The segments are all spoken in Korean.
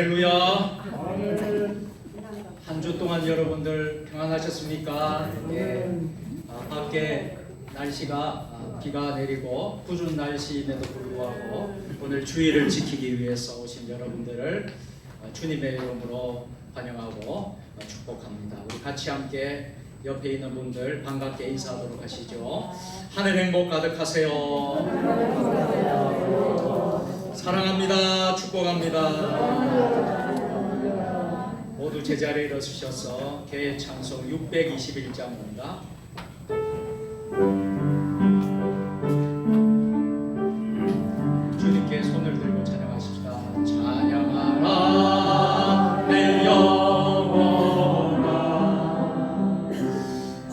할렐루야. 한 주 동안 여러분들 평안하셨습니까? 예. 밖에 날씨가 비가 내리고 궂은 날씨임에도 불구하고 오늘 주의를 지키기 위해서 오신 여러분들을 주님의 이름으로 환영하고 축복합니다. 우리 같이 함께 옆에 있는 분들 반갑게 인사하도록 하시죠. 하늘 행복 가득하세요. 사랑합니다. 축복합니다. 모두 제자리에 일어서셔서 개의 찬송 621장입니다. 주님께 손을 들고 찬양하십시다. 찬양하라 내 영혼아,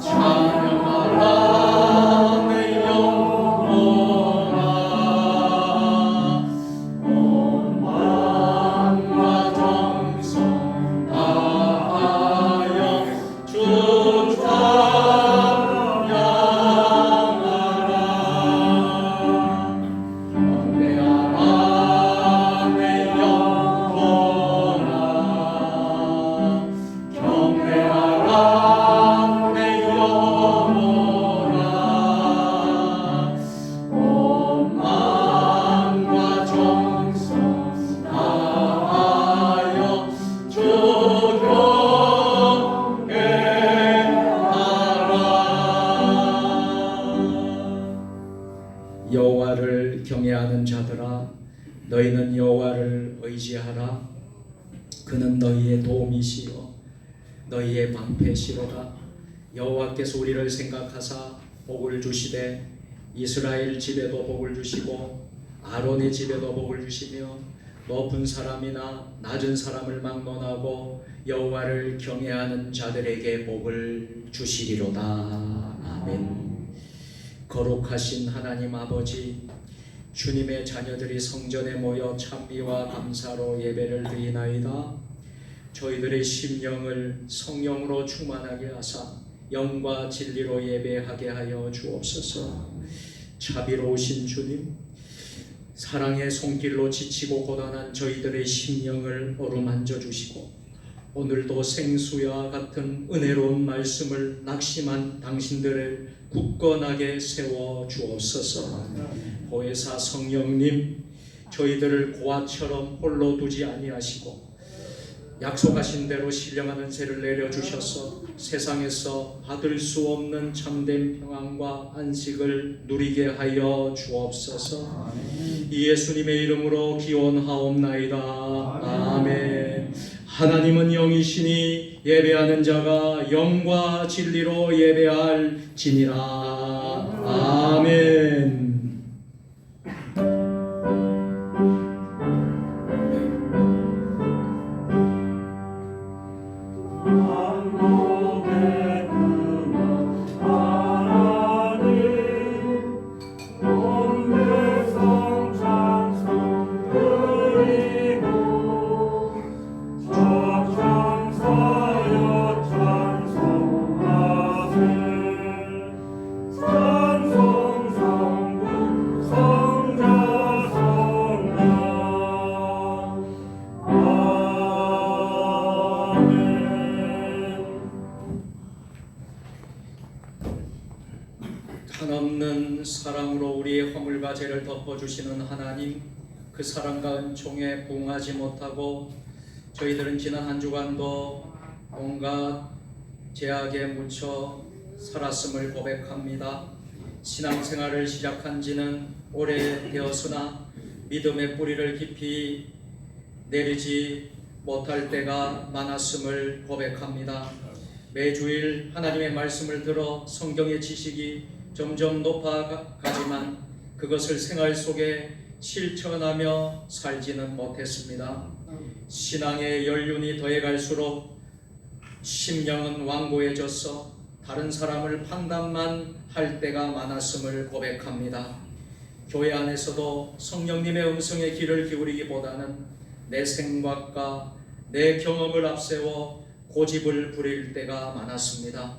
찬양하라 내 영혼아, 온 마음과 정성 다하여 주 여호와를 경외하는 자들아, 너희는 여호와를 의지하라. 그는 너희의 도움이시요 너희의 방패시로다. 여호와께서 우리를 생각하사 복을 주시되 이스라엘 집에도 복을 주시고 아론의 집에도 복을 주시며 높은 사람이나 낮은 사람을 막론하고 여호와를 경외하는 자들에게 복을 주시리로다. 아멘. 거룩하신 하나님 아버지, 주님의 자녀들이 성전에 모여 찬미와 감사로 예배를 드리나이다. 저희들의 심령을 성령으로 충만하게 하사 영과 진리로 예배하게 하여 주옵소서. 자비로우신 주님, 사랑의 손길로 지치고 고단한 저희들의 심령을 어루만져 주시고 오늘도 생수와 같은 은혜로운 말씀을 낙심한 당신들을 굳건하게 세워 주옵소서. 보혜사 성령님, 저희들을 고아처럼 홀로 두지 아니하시고 약속하신 대로 신령한 은혜를 내려주셔서 세상에서 받을 수 없는 참된 평안과 안식을 누리게 하여 주옵소서. 이 예수님의 이름으로 기원하옵나이다. 아멘. 하나님은 영이시니 예배하는 자가 영과 진리로 예배할지니라. 아멘. 한없는 사랑으로 우리의 허물과 죄를 덮어주시는 하나님, 그 사랑과 은총에 부응하지 못하고 저희들은 지난 한 주간도 온갖 죄악에 묻혀 살았음을 고백합니다. 신앙생활을 시작한 지는 오래되었으나 믿음의 뿌리를 깊이 내리지 못할 때가 많았음을 고백합니다. 매주일 하나님의 말씀을 들어 성경의 지식이 점점 높아가지만 그것을 생활 속에 실천하며 살지는 못했습니다. 신앙의 연륜이 더해갈수록 심령은 완고해져서 다른 사람을 판단만 할 때가 많았음을 고백합니다. 교회 안에서도 성령님의 음성에 귀를 기울이기보다는 내 생각과 내 경험을 앞세워 고집을 부릴 때가 많았습니다.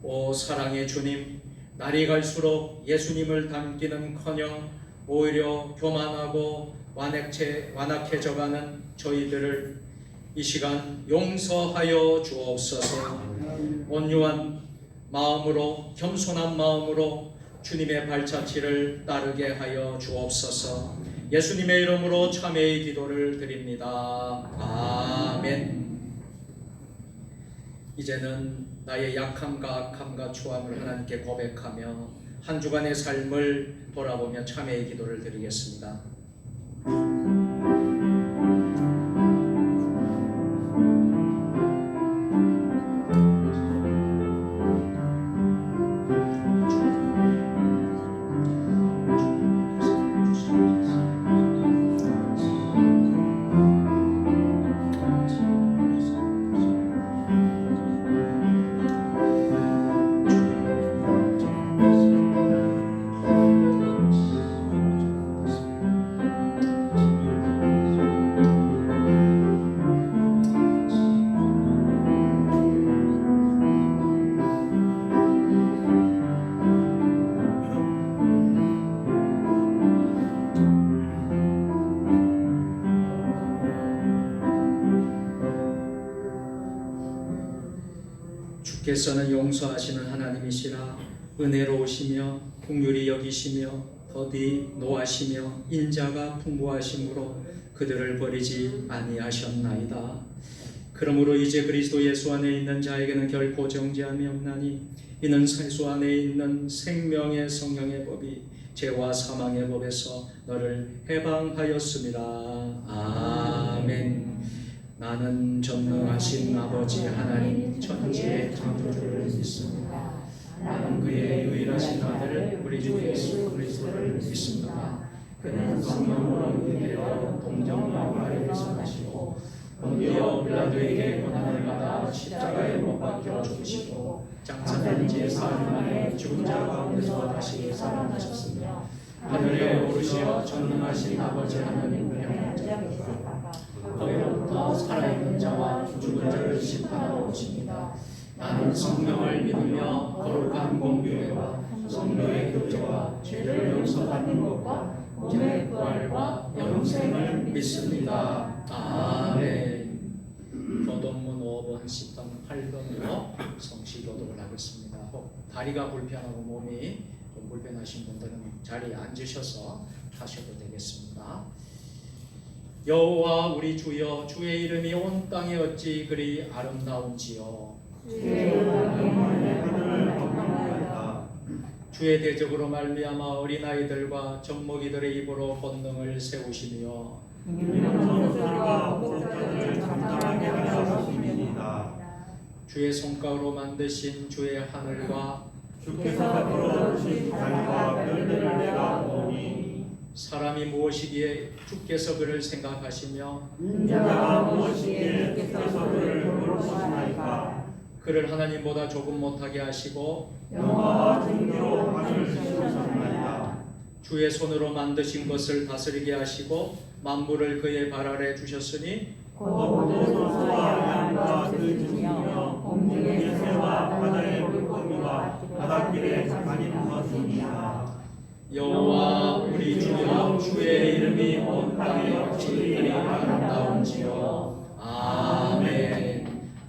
오 사랑의 주님, 날이 갈수록 예수님을 닮기는커녕 오히려 교만하고 완악해져가는 저희들을 이 시간 용서하여 주옵소서. 온유한 마음으로, 겸손한 마음으로 주님의 발자취를 따르게 하여 주옵소서. 예수님의 이름으로 참회의 기도를 드립니다. 아멘. 이제는 나의 약함과 악함과 초함을 하나님께 고백하며 한 주간의 삶을 돌아보며 참회의 기도를 드리겠습니다. 주께서는 용서하시는 하나님이시라. 은혜로우시며 긍휼히 여기시며 더디 노하시며 인자가 풍부하심으로 그들을 버리지 아니하셨나이다. 그러므로 이제 그리스도 예수 안에 있는 자에게는 결코 정죄함이 없나니 이는 예수 안에 있는 생명의 성령의 법이 죄와 사망의 법에서 너를 해방하였습니다. 아멘. 나는 전능하신 아버지 하나님 천지의 창조주를 믿습니다. 나는 그의 유일하신 아들 우리 주 예수 그리스도를 믿습니다. 그는 성령으로 의되어 동정마리아에서 나시고 본디오 빌라도에게 고난을 받아 십자가에 못 박혀 죽으시고 장사된 지 사흘 만에 죽은 자 가운데서 다시 살아나셨으며 하늘에 오르시어 전능하신 아버지 하나님을 향하여 거기로부터 살아있는 자와 죽은 자를 심판하러 오십니다. 나는 성령을 믿으며 거룩한 공교회와 성도의 교제와 죄를 용서받는 것과 몸의 부활과 영생을 믿습니다. 아멘. 교동문 5번, 10번, 8번으로 성시교독을 하겠습니다. 다리가 불편하고 몸이 좀 불편하신 분들은 자리에 앉으셔서 하셔도 되겠습니다. 여호와 우리 주여, 주의 이름이 온 땅에 어찌 그리 아름다운지요. 주의 대적으로 말미암아 어린아이들과 젖먹이들의 입으로 권능을 세우시며 주의 손가락으로 만드신 주의 하늘과 주께서 풀어주신 달과 별들을 내가 보니 사람이 무엇이기에 주께서 그를 생각하시며 인자가 무엇이기에 주께서 그를 돌보시나이까. 그를 하나님보다 조금 못하게 하시고 영화와 존귀로 하늘을 세우셨나이다. 주의 손으로 만드신 것을 다스리게 하시고 만물을 그의 발 아래 주셨으니 소와 양과 그 중이며 공중의 새와 바다의 물고기와 바닷길에 다니는 것이니라. 여호와 우리 주여, 주의 이름이 온 땅에 어찌 그리 아름다운지요. 아멘.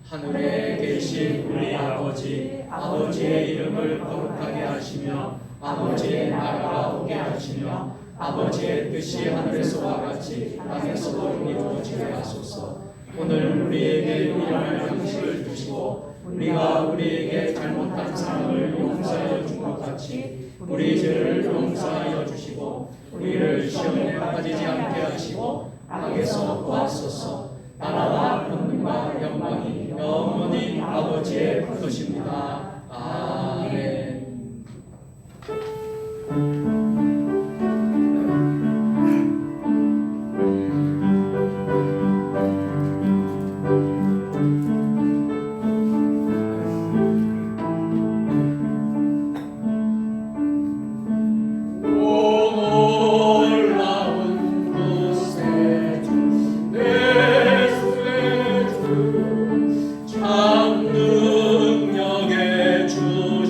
하늘에 계신 우리 아버지의 이름을 거룩하게 하시며 아버지의 나라가 오게 하시며 아버지의 뜻이 하늘에서와 같이 땅에서도 이루어지게 하소서. 오늘 우리에게 일용할 양식을 주시고 우리가 우리에게 잘못한 사람을 용서하여 준 것 같이 우리 죄를 용서하여 주시고 우리를 시험에 빠지지 않게 하시고 악에서 구하소서. 나라와 권능과 영광이 영원히 아버지의 것입니다. 아멘. 주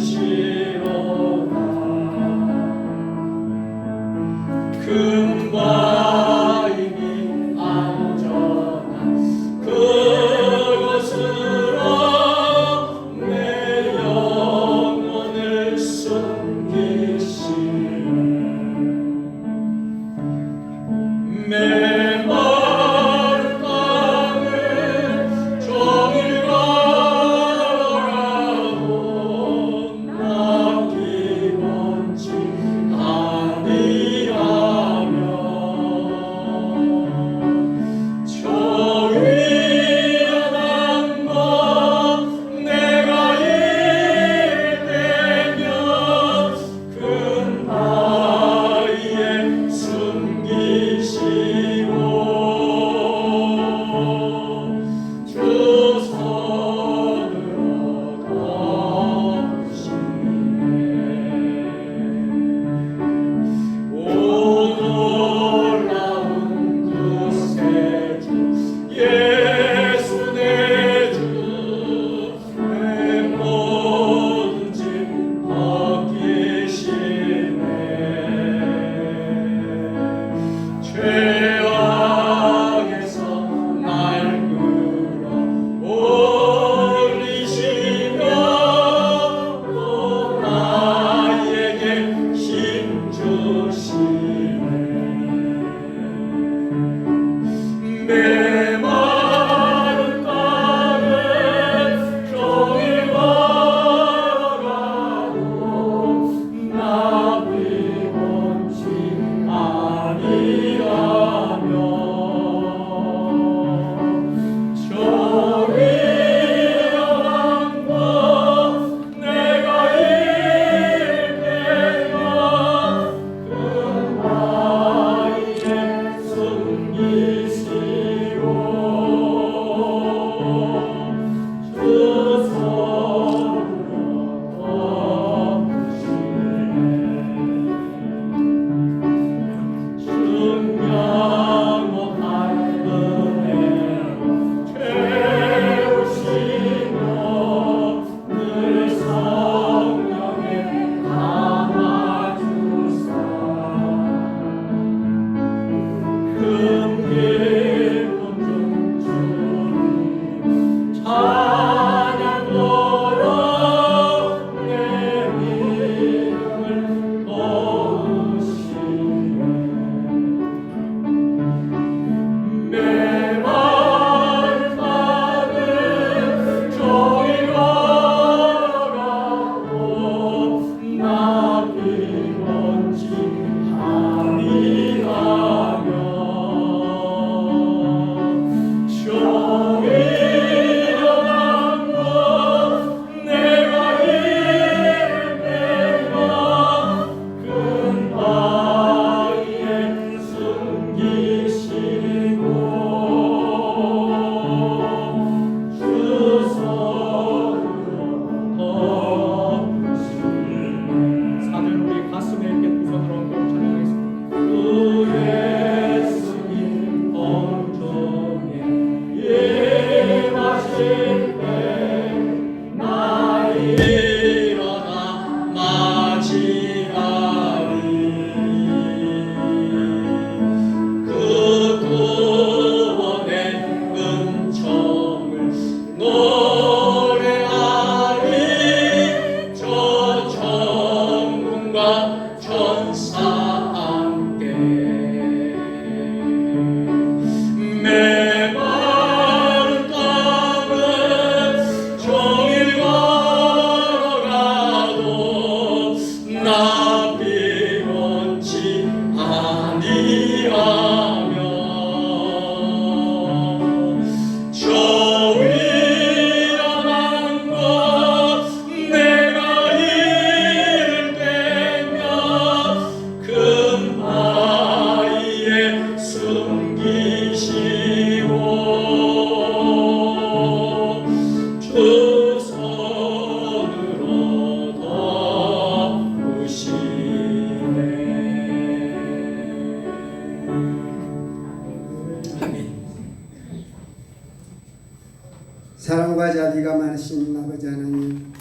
전능하신 아버지 하나님,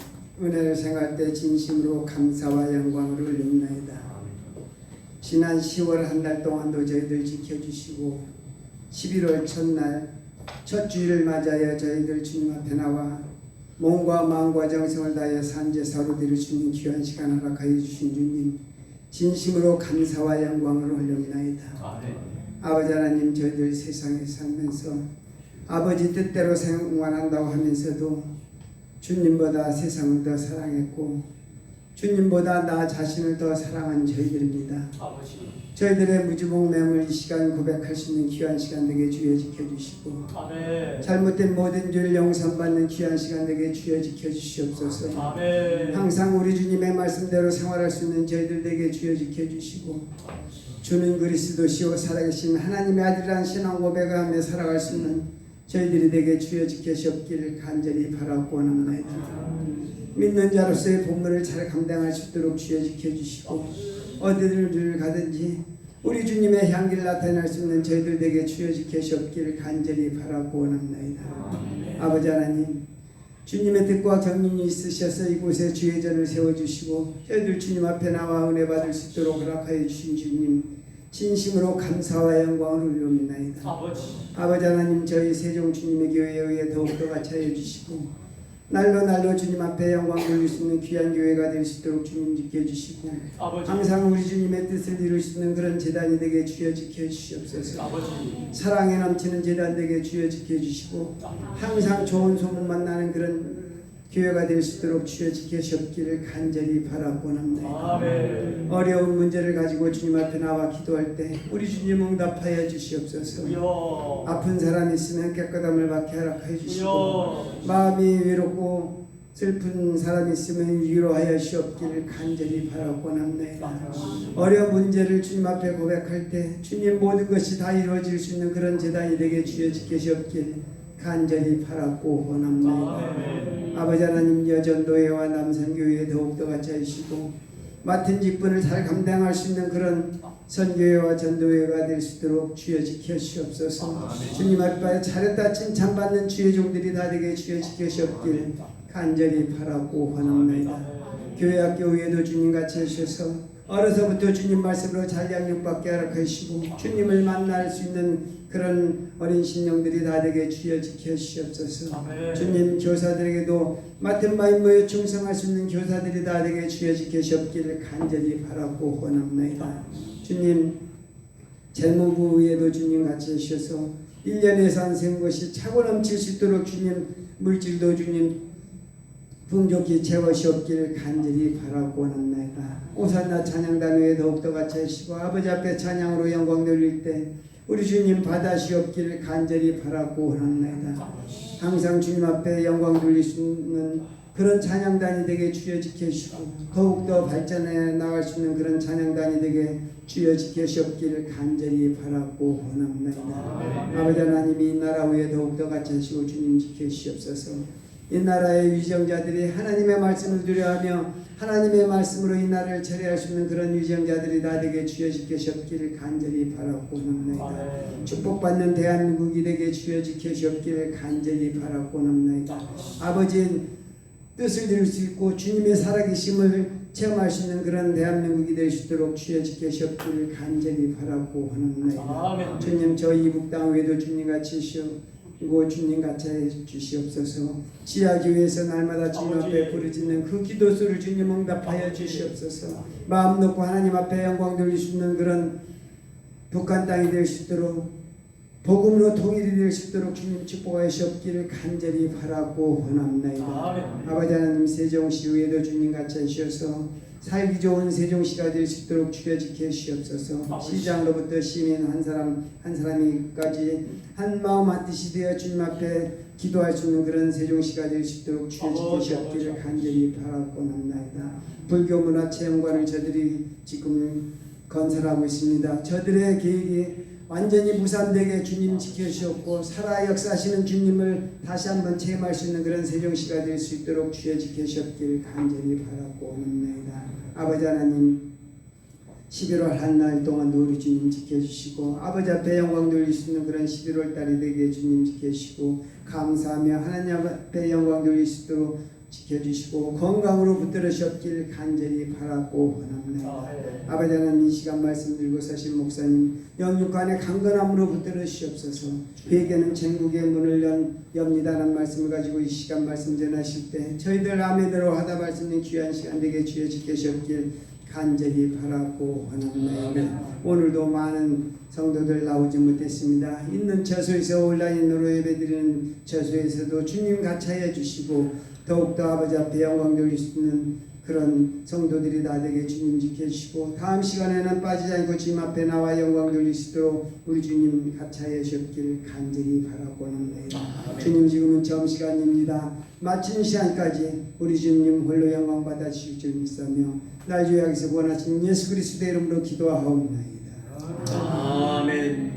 은혜를 생활 때 진심으로 감사와 영광을 올립니다. 지난 10월 한 달 동안도 저희들 지켜주시고 11월 첫날 첫 주일을 맞아야 저희들 주님 앞에 나와 몸과 마음과 정성을 다하여 산제사로 드릴 수 있는 귀한 시간 허락하여 주신 주님, 진심으로 감사와 영광을 올려옵나이다. 아버지 하나님, 저희들 세상에 살면서 아버지 뜻대로 생활한다고 하면서도 주님보다 세상을 더 사랑했고 주님보다 나 자신을 더 사랑한 저희들입니다. 저희들의 무주목매물 이 시간 고백할 수 있는 귀한 시간 되게 주여 지켜주시고, 잘못된 모든 죄를 용서받는 귀한 시간 되게 주여 지켜주시옵소서. 항상 우리 주님의 말씀대로 생활할 수 있는 저희들 되게 주여 지켜주시고, 주는 그리스도시요 살아계신 하나님의 아들이라는 신앙 고백을 하며 살아갈 수 있는 저희들이 되게 주여 지켜주시옵기를 간절히 바라고 원합니다. 믿는 자로서의 본분을 잘 감당할 수 있도록 주여 지켜주시고, 어디를 가든지 우리 주님의 향기를 나타낼 수 있는 저희들 되게 주여 지켜주시옵기를 간절히 바라고 원합니다. 아버지 하나님, 주님의 뜻과 경륜이 있으셔서 이곳에 주의 전을 세워주시고 저희들 주님 앞에 나와 은혜 받을 수 있도록 허락하여 주신 주님, 진심으로 감사와 영광을 올려옵나이다. 아버지 하나님, 저희 세종 주님의 교회에 의해 더욱더 같이 하여 주시고 날로 주님 앞에 영광 돌릴 수 있는 귀한 교회가 될 수 있도록 주님 지켜주시고, 항상 우리 주님의 뜻을 이룰 수 있는 그런 제단이 되게 주여 지켜주시옵소서. 사랑에 넘치는 제단 되게 주여 지켜주시고, 항상 좋은 소문만 나는 그런 교회가 될 수 있도록 주여 지켜주시옵기를 간절히 바라고 합니다. 어려운 문제를 가지고 주님 앞에 나와 기도할 때 우리 주님 응답하여 주시옵소서. 아픈 사람이 있으면 깨끗함을 받게 허락하여 주시고, 마음이 외롭고 슬픈 사람이 있으면 위로하여 주시옵기를 간절히 바라고 합니다. 어려운 문제를 주님 앞에 고백할 때 주님 모든 것이 다 이루어질 수 있는 그런 제단이 되게 주여 지켜주시옵기를 간절히 바라고 원합니다. 아버지 하나님, 여전도회와 남산교회에 더욱더 같이 해주시고 맡은 직분을 잘 감당할 수 있는 그런 선교회와 전도회가 될 수 있도록 주여 지켜주시옵소서. 주님 앞에 잘했다 칭찬받는 주의 종들이 다 되게 주여 지켜주시옵길 간절히 바라고 원합니다. 교회 학교 위에도 주님 같이 해주셔서 어려서부터 주님 말씀으로 잘 양육받게 허락하시고 주님을 만날 수 있는 그런 어린 신령들이 다 되게 주여 지켜주시옵소서. 주님, 교사들에게도 맡은 바 임무에 충성할 수 있는 교사들이 다 되게 주여 지켜주시옵기를 간절히 바라고 원합니다. 주님, 재무부 위에도 주님 같이 해주셔서 1년에 산생 것이 차고 넘칠 수 있도록 주님, 물질도 주님 풍족히 채워시옵기를 간절히 바라고 원합니다. 오산나 찬양단 위에 더욱더 같이 하시고 아버지 앞에 찬양으로 영광 돌릴 때 우리 주님 받아시옵기를 간절히 바라고 원합니다. 항상 주님 앞에 영광 돌릴 수 있는 그런 찬양단이 되게 주여 지켜주시고 더욱더 발전해 나갈 수 있는 그런 찬양단이 되게 주여 지켜주시옵기를 간절히 바라고 원합니다. 아버지 하나님, 이 나라 위에 더욱더 같이 하시고 주님 지켜주시옵소서. 이 나라의 위정자들이 하나님의 말씀을 두려워하며 하나님의 말씀으로 이 나라를 처리할 수 있는 그런 위정자들이 다 되게 주여 지켜주시옵기를 간절히 바라고 합니다. 축복받는 대한민국이 되게 주여 지켜주시옵기를 간절히 바라고 합니다. 아버지의 뜻을 이룰 수 있고 주님의 살아계심을 체험할 수 있는 그런 대한민국이 될 수 있도록 주여 지켜주시옵기를 간절히 바라고 합니다. 주님, 저희 이북 땅 외에도 주님같이 이고 주님 같이 해주시옵소서. 지하교회에서 날마다 주님 앞에 부르짖는 그 기도소를 주님 응답하여 주시옵소서. 마음 놓고 하나님 앞에 영광 돌릴 수 있는 그런 북한 땅이 될 수 있도록 복음으로 통일이 될 수 있도록 주님 축복하여 주시옵기를 간절히 바라고 원합니다. 아버지 하나님, 세종시 위에도 주님 같이 해주셔서 살기 좋은 세종시가 될 수 있도록 주여 지켜주시옵소서. 시장로부터 시민 한 사람이까지 한 마음 한 뜻이 되어 주님 앞에 기도할 수 있는 그런 세종시가 될 수 있도록 주여 지켜주시옵기를 간절히 바라고 합니다. 불교 문화 체험관을 저들이 지금 건설하고 있습니다. 저들의 계획이 완전히 무산되게 주님 지켜주셨고 살아 역사하시는 주님을 다시 한번 체험할 수 있는 그런 세종시가 될 수 있도록 주여 지켜주셨기를 간절히 바라고 합니다. 아버지 하나님, 11월 한 날 동안도 우리 주님 지켜주시고 아버지 앞에 영광 돌릴 수 있는 그런 11월 달이 되게 주님 지켜주시고 감사하며 하나님 앞에 영광 돌릴 수 있도록 지켜주시고 건강으로 붙들으셨길 간절히 바라고 원합니다. 아버지 하나님 이 시간 말씀 들고 사신 목사님 영육간의 강건함으로 붙들으시옵소서. 회개는 천국의 문을 엽니다라는 말씀을 가지고 이 시간 말씀 전하실 때 저희들 아멘으로 하다 말씀인 귀한 시간 되게 주여 지켜주셨길 간절히 바라고 원합니다. 오늘도 많은 성도들 나오지 못했습니다. 있는 처소에서 온라인으로 예배드리는 처소에서도 주님 같이 하여 주시고 더욱더 아버지 앞에 영광 돌릴 수 있는 그런 성도들이 다 되게 주님 지켜주시고 다음 시간에는 빠지지 않고 주님 앞에 나와 영광 돌릴 수 있도록 우리 주님 같이 하여 주셨길 간절히 바라고 합니다. 주님 지금은 점심시간입니다. 마치는 시간까지 우리 주님 홀로 영광 받아 주실 줄 믿사며 날 주야기서 원하신 예수 그리스도의 이름으로 기도하옵나이다. 아멘.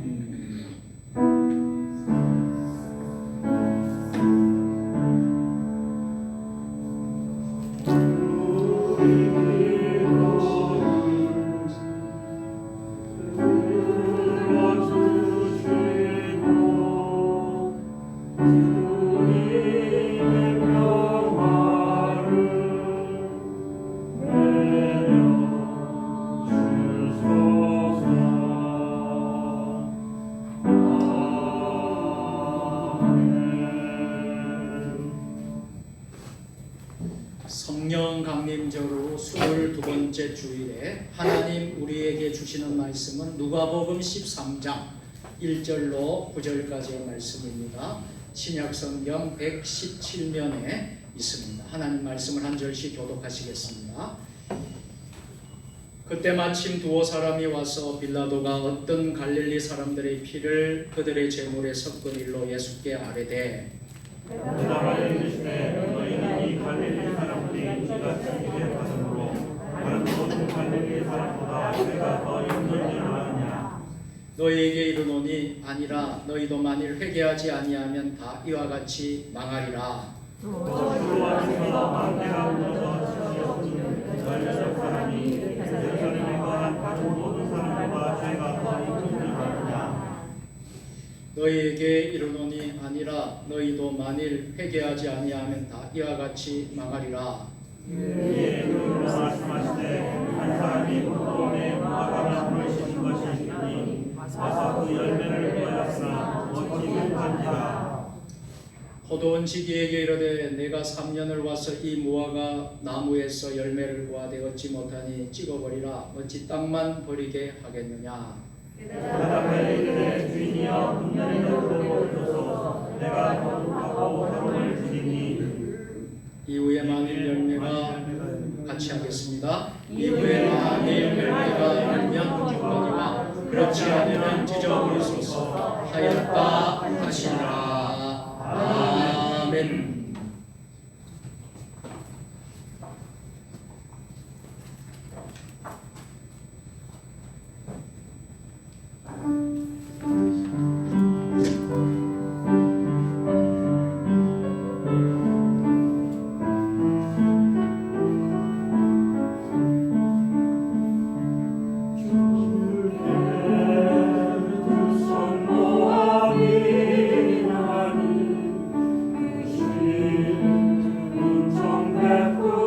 성령 강림절로 22번째 주일에 하나님 우리에게 주시는 말씀은 누가복음 13장 1절로 9절까지의 말씀입니다. 신약성경 117면에 있습니다. 하나님 말씀을 한 절씩 교독하시겠습니다. 그때 마침 두어 사람이 와서 빌라도가 어떤 갈릴리 사람들의 피를 그들의 제물에 섞은 일로 예수께 아뢰되 대답하여 이르시되 너희는 이 갈릴리 사람들이 이같이 일에 받음으로 다른 모든 갈릴리 사람보다 내가 더 있는 줄 아느냐. 너희에게 이르노니 아니라 너희도 만일 회개하지 아니하면 다 이와 같이 망하리라. 또 주로 안에서 망대가 무너져 지시었으니 열여덟 사람이 예루살렘에 거한 다른 모든 사람보다 죄가 더 있는 줄 아느냐. 너희에게 이르노니 아니라 너희도 만일 회개하지 아니하면 다 이와 같이 망하리라. 이에 그들로 말씀하시되 한 사람이 포도원에 무화과가 물으신 것이 있으니 와서 그 열매를 보았으나 어찌 못한지라. 포도원 지기에게 이르되 내가 3년을 와서 이 무화과 나무에서 열매를 보아되 얻지 못하니 찍어버리라. 어찌 땅만 버리게 하겠느냐. 대답하여 이르되 주인이여 금년에는 그대로 줘서 내가 거룩하고 화로를 드리니. 이후에 만일 열매가 같이 하겠습니다. 이후에 만일 열매가 열면 죽거니와 그렇지 않으면 찢어버리소서 하였다 하시니라. 아멘. 그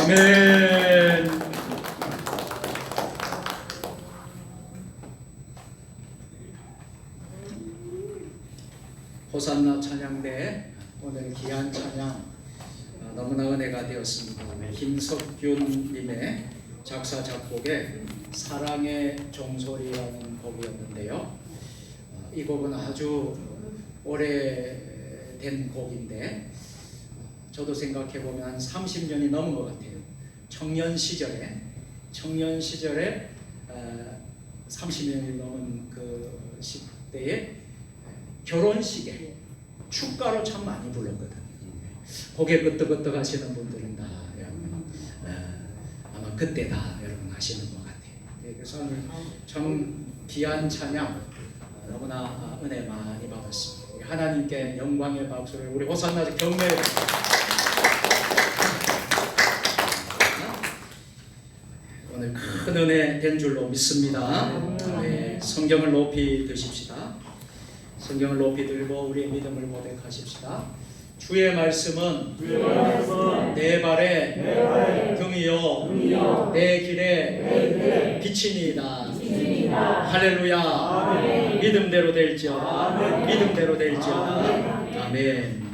아멘. 호산나 찬양대 오늘 귀한 찬양 너무나 은혜가 되었습니다. 김석균님의 작사 작곡의 사랑의 종소리라는 곡이었는데요. 이 곡은 아주 오래된 곡인데 저도 생각해 보면 한 30년이 넘은 것 같아요. 청년 시절에 30년이 넘은 그 10대에 결혼식에 축가로 참 많이 불렀거든요. 고개 끄덕끄덕 하시는 분들은 다 여러분 아마 그때다 여러분 하시는 것 같아요. 그래서 오늘 참 귀한 찬양 너무나 은혜 많이 받았습니다. 우리 하나님께 영광의 박수를 우리 호산나 경매 오늘 큰 은혜 된 줄로 믿습니다. 네, 성경을 높이 드십시다. 성경을 높이 들고 우리의 믿음을 고백하십시다. 주의 말씀은 내 발에 등이요 내 길에 빛이니이다. 할렐루야. 믿음대로 될지어다. 믿음대로 될지어다. 아멘.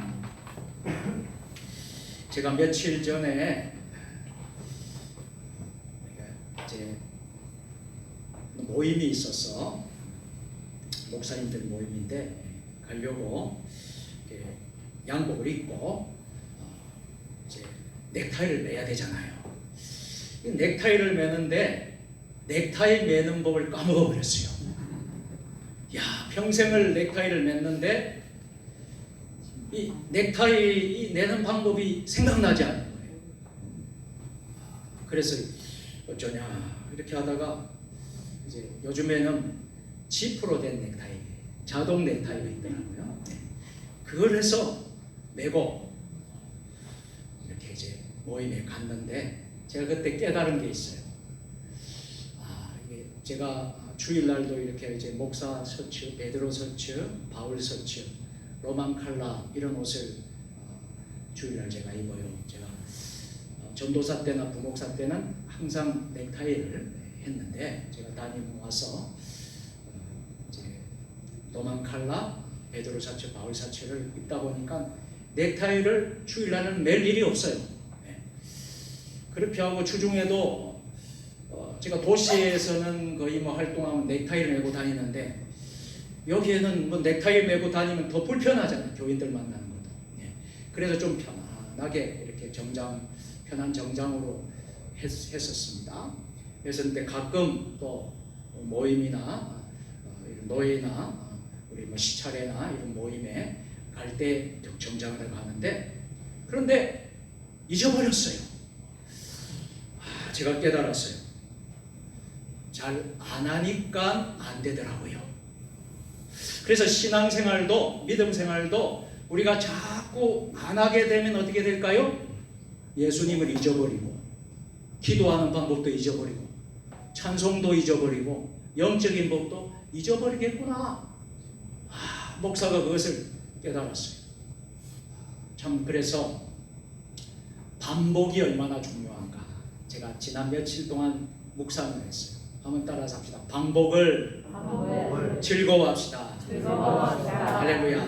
제가 며칠 전에 이제 모임이 있었어. 목사님들 모임인데 가려고 양복을 입고 이제 넥타이를 매야 되잖아요. 넥타이를 매는데 넥타이 매는 법을 까먹어 버렸어요. 야, 평생을 넥타이를 맸는데 이 넥타이 내는 방법이 생각나지 않는 거예요. 그래서 어쩌냐 이렇게 하다가 이제 요즘에는 지프로 된 넥타이, 자동 넥타이가 있더라고요. 그걸 해서 매고 이렇게 이제 모임에 갔는데 제가 그때 깨달은 게 있어요. 이게 제가 주일날도 이렇게 이제 목사 셔츠, 베드로 셔츠, 바울 셔츠, 로만 칼라 이런 옷을 주일날 제가 입어요. 제가 전도사 때나 부목사 때는 항상 넥타이를 했는데 제가 다니고 와서 이제 로만 칼라, 베드로 셔츠, 바울 셔츠를 입다 보니까 넥타이를 주일날은 맬 일이 없어요. 그렇게 하고 주중에도 제가 도시에서는 거의 뭐 활동하면 넥타이를 메고 다니는데 여기에는 뭐 넥타이 메고 다니면 더 불편하잖아요. 교인들 만나는 것도. 그래서 좀 편안하게 이렇게 편한 정장으로 했었습니다. 그래서 근데 가끔 또 모임이나 이런 노예나 우리 뭐 시찰회나 이런 모임에 갈 때 정장을 가는데 그런데 잊어버렸어요. 제가 깨달았어요. 잘 안 하니까 안 되더라고요. 그래서 신앙생활도 믿음생활도 우리가 자꾸 안 하게 되면 어떻게 될까요? 예수님을 잊어버리고 기도하는 방법도 잊어버리고 찬송도 잊어버리고 영적인 법도 잊어버리겠구나. 목사가 그것을 깨달았어요. 참 그래서 반복이 얼마나 중요한가. 제가 지난 며칠 동안 묵상을 했어요. 한번 따라서 합시다. 반복을 즐거워합시다. 할렐루야.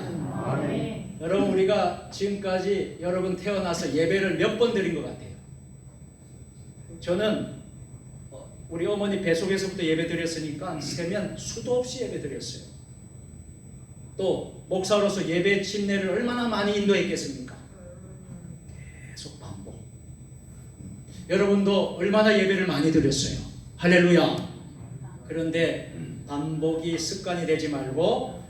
아멘. 여러분 우리가 지금까지 여러분 태어나서 예배를 몇 번 드린 것 같아요. 저는 우리 어머니 뱃속에서부터 예배 드렸으니까 세면 수도 없이 예배 드렸어요. 또 목사로서 예배 침례를 얼마나 많이 인도했겠습니까? 계속 반복. 여러분도 얼마나 예배를 많이 드렸어요. 할렐루야. 그런데 반복이 습관이 되지 말고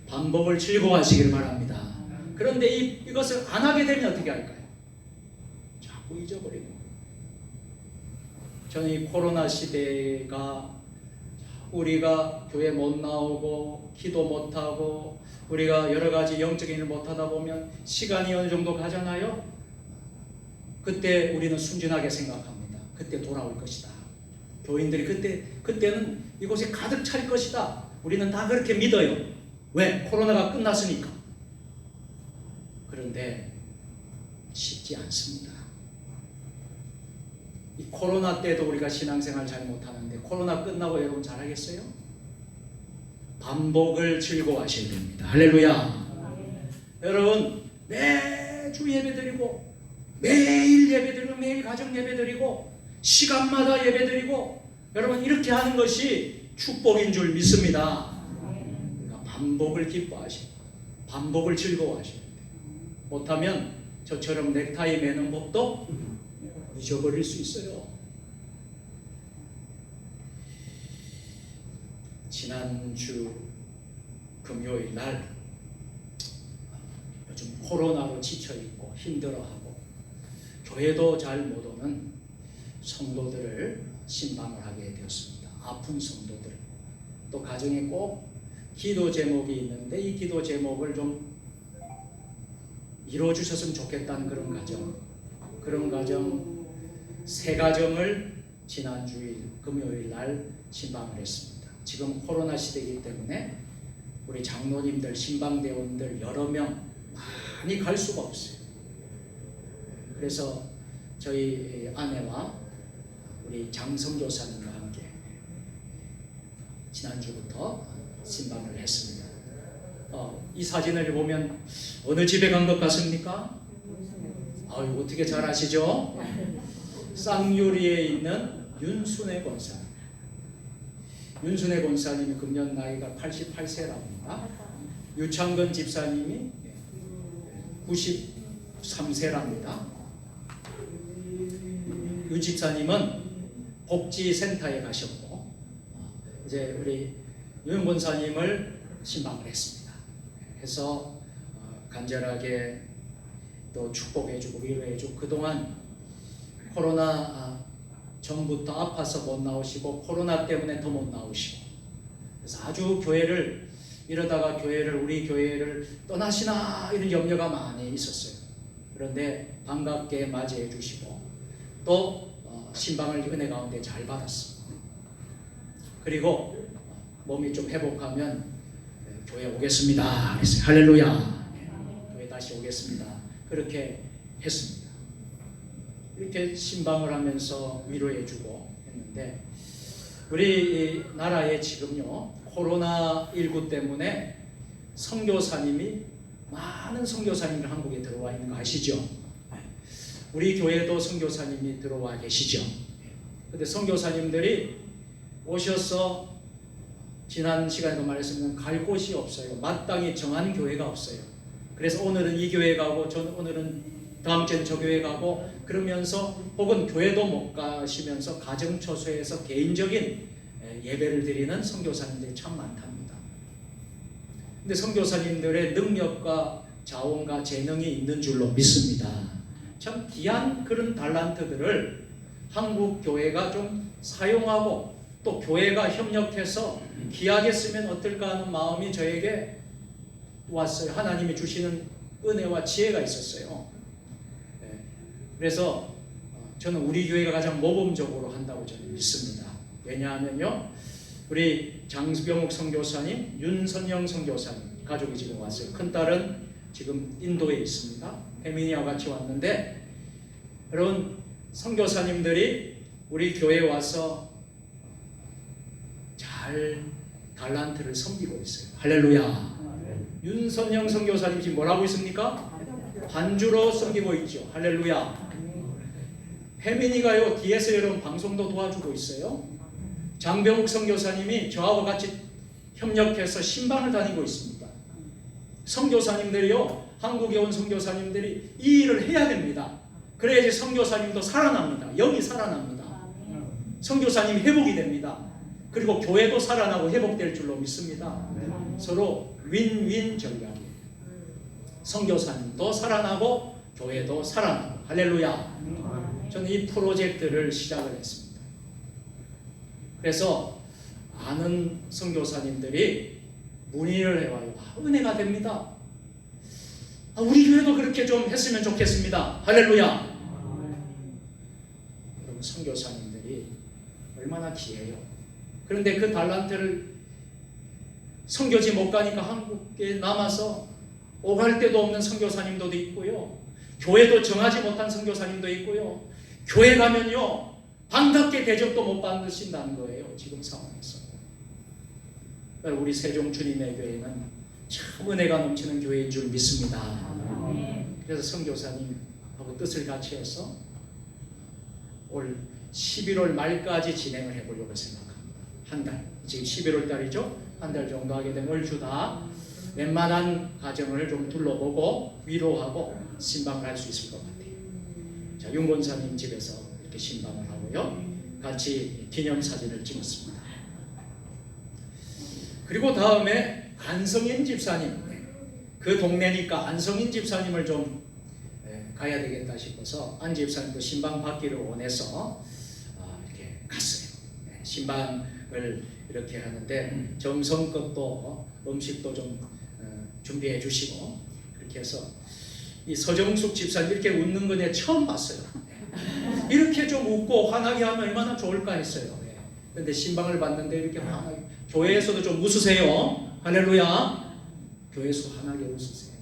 반복을 즐거워하시길 바랍니다. 그런데 이것을 안 하게 되면 어떻게 할까요? 자꾸 잊어버리는 거예요. 저는 이 코로나 시대가 우리가 교회 못 나오고 기도 못하고 우리가 여러 가지 영적인 일을 못하다 보면 시간이 어느 정도 가잖아요. 그때 우리는 순진하게 생각합니다. 그때 돌아올 것이다. 교인들이 그때는 이곳에 가득 찰 것이다. 우리는 다 그렇게 믿어요. 왜? 코로나가 끝났으니까. 그런데 쉽지 않습니다. 이 코로나 때도 우리가 신앙생활 잘 못하는데 코로나 끝나고 여러분 잘하겠어요? 반복을 즐거워하셔야 됩니다. 할렐루야. 여러분 매주 예배드리고 매일 예배드리고 매일 가정 예배드리고 시간마다 예배드리고 여러분 이렇게 하는 것이 축복인 줄 믿습니다. 그러니까 반복을 기뻐하시고 반복을 즐거워하셔야 돼요. 못하면 저처럼 넥타이 매는 법도 잊어버릴 수 있어요. 지난주 금요일 날 요즘 코로나로 지쳐있고 힘들어하고 교회도 잘 못 오는 성도들을 신방을 하게 되었습니다. 아픈 성도들. 또 가정에 꼭 기도 제목이 있는데 이 기도 제목을 좀 이루어주셨으면 좋겠다는 그런 가정 세 가정을 지난주일 금요일 날 신방을 했습니다. 지금 코로나 시대이기 때문에 우리 장로님들 신방대원들 여러 명 많이 갈 수가 없어요. 그래서 저희 아내와 우리 장성교사님과 함께 지난주부터 신방을 했습니다. 이 사진을 보면 어느 집에 간 것 같습니까? 아유, 어떻게 잘 아시죠? 쌍유리에 있는 윤순애 권사님. 윤순애 권사님이 금년 나이가 88세랍니다. 유창근 집사님이 93세랍니다. 유 집사님은 복지센터에 가셨고 이제 우리 윤 권사님을 신방을 했습니다. 해서 간절하게 또 축복해주고 위로해주고 그동안 코로나 전부터 아파서 못 나오시고 코로나 때문에 더 못 나오시고 그래서 아주 교회를 이러다가 우리 교회를 떠나시나 이런 염려가 많이 있었어요. 그런데 반갑게 맞이해 주시고 또 신방을 은혜 가운데 잘 받았습니다. 그리고 몸이 좀 회복하면 교회 오겠습니다. 그랬어요. 할렐루야. 교회 다시 오겠습니다. 그렇게 했습니다. 이렇게 신방을 하면서 위로해주고 했는데 우리 나라에 지금요 코로나19 때문에 많은 선교사님이 한국에 들어와 있는 거 아시죠? 우리 교회도 선교사님이 들어와 계시죠. 근데 선교사님들이 오셔서 지난 시간에도 말했습니다. 갈 곳이 없어요. 마땅히 정한 교회가 없어요. 그래서 오늘은 이 교회 가고 오늘은 다음 주엔 저 교회 가고 그러면서 혹은 교회도 못 가시면서 가정처소에서 개인적인 예배를 드리는 선교사님들이 참 많답니다. 근데 선교사님들의 능력과 자원과 재능이 있는 줄로 믿습니다. 참 귀한 그런 달란트들을 한국 교회가 좀 사용하고 또 교회가 협력해서 귀하게 쓰면 어떨까 하는 마음이 저에게 왔어요. 하나님이 주시는 은혜와 지혜가 있었어요. 그래서 저는 우리 교회가 가장 모범적으로 한다고 저는 믿습니다. 왜냐하면요, 우리 장병욱 선교사님, 윤선영 선교사님 가족이 지금 왔어요. 큰딸은 지금 인도에 있습니다. 혜민이와 같이 왔는데 여러분 선교사님들이 우리 교회에 와서 잘 달란트를 섬기고 있어요. 할렐루야. 윤선영 선교사님 지금 뭐라고 있습니까? 반주로 섬기고 있죠. 할렐루야. 혜민이가요 뒤에서 여러분 방송도 도와주고 있어요. 장병욱 선교사님이 저하고 같이 협력해서 신방을 다니고 있습니다. 선교사님들이요 한국에 온 선교사님들이 이 일을 해야 됩니다. 그래야지 선교사님도 살아납니다. 영이 살아납니다. 선교사님이 회복이 됩니다. 그리고 교회도 살아나고 회복될 줄로 믿습니다. 서로 윈윈 전략이에요. 선교사님도 살아나고 교회도 살아나고 할렐루야. 저는 이 프로젝트를 시작을 했습니다. 그래서 아는 선교사님들이 문의를 해와요. 은혜가 됩니다. 우리 교회도 그렇게 좀 했으면 좋겠습니다. 할렐루야. 여러분 선교사님들이 얼마나 귀해요. 그런데 그 달란트를 선교지 못 가니까 한국에 남아서 오갈 데도 없는 선교사님도 있고요. 교회도 정하지 못한 선교사님도 있고요. 교회 가면요 반갑게 대접도 못 받으신다는 거예요. 지금 상황에서. 우리 세종 주님의 교회는 참 은혜가 넘치는 교회인 줄 믿습니다. 그래서 선교사님하고 뜻을 같이 해서 올 11월 말까지 진행을 해보려고 생각합니다. 한 달, 지금 11월 달이죠. 한 달 정도 하게 되면 주다 웬만한 가정을 좀 둘러보고 위로하고 신방 갈 수 있을 것 같아요. 자, 윤권사님 집에서 이렇게 신방을 하고요. 같이 기념사진을 찍었습니다. 그리고 다음에 안성인 집사님, 그 동네니까 안성인 집사님을 좀 가야 되겠다 싶어서 안 집사님도 신방 받기를 원해서 이렇게 갔어요. 신방을 이렇게 하는데 정성껏 음식도 좀 준비해 주시고 그렇게 해서 이 서정숙 집사님 이렇게 웃는 거 내가 처음 봤어요. 이렇게 좀 웃고 환하게 하면 얼마나 좋을까 했어요. 그런데 신방을 봤는데 이렇게 환하게, 교회에서도 좀 웃으세요. 할렐루야. 교회에서 환하게 웃으세요.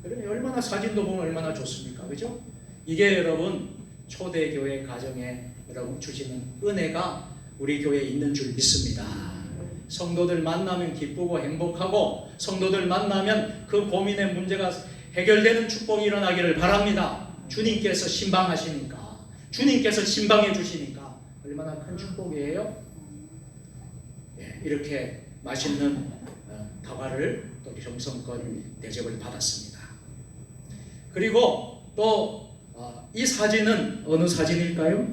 그러면 얼마나, 사진도 보면 얼마나 좋습니까? 그죠? 이게 여러분 초대교회 가정에 여러분 주시는 은혜가 우리 교회에 있는 줄 믿습니다. 성도들 만나면 기쁘고 행복하고 성도들 만나면 그 고민의 문제가 해결되는 축복이 일어나기를 바랍니다. 주님께서 신방하시니까, 주님께서 신방해 주시니까 얼마나 큰 축복이에요. 이렇게 맛있는 다과를 또 정성껏 대접을 받았습니다. 그리고 또 이 사진은 어느 사진일까요?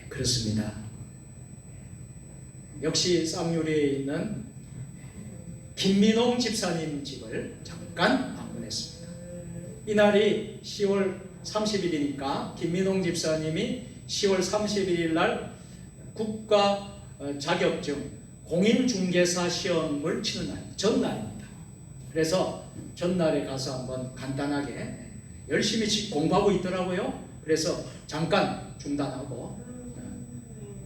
그렇습니다. 역시 쌍유리에 있는 김민홍 집사님 집을 잠깐 방문했습니다. 이날이 10월 30일이니까 김민홍 집사님이 10월 31일 날 국가 자격증 공인중개사 시험을 치는 날, 전날입니다. 그래서 전날에 가서 한번 간단하게 열심히 공부하고 있더라고요. 그래서 잠깐 중단하고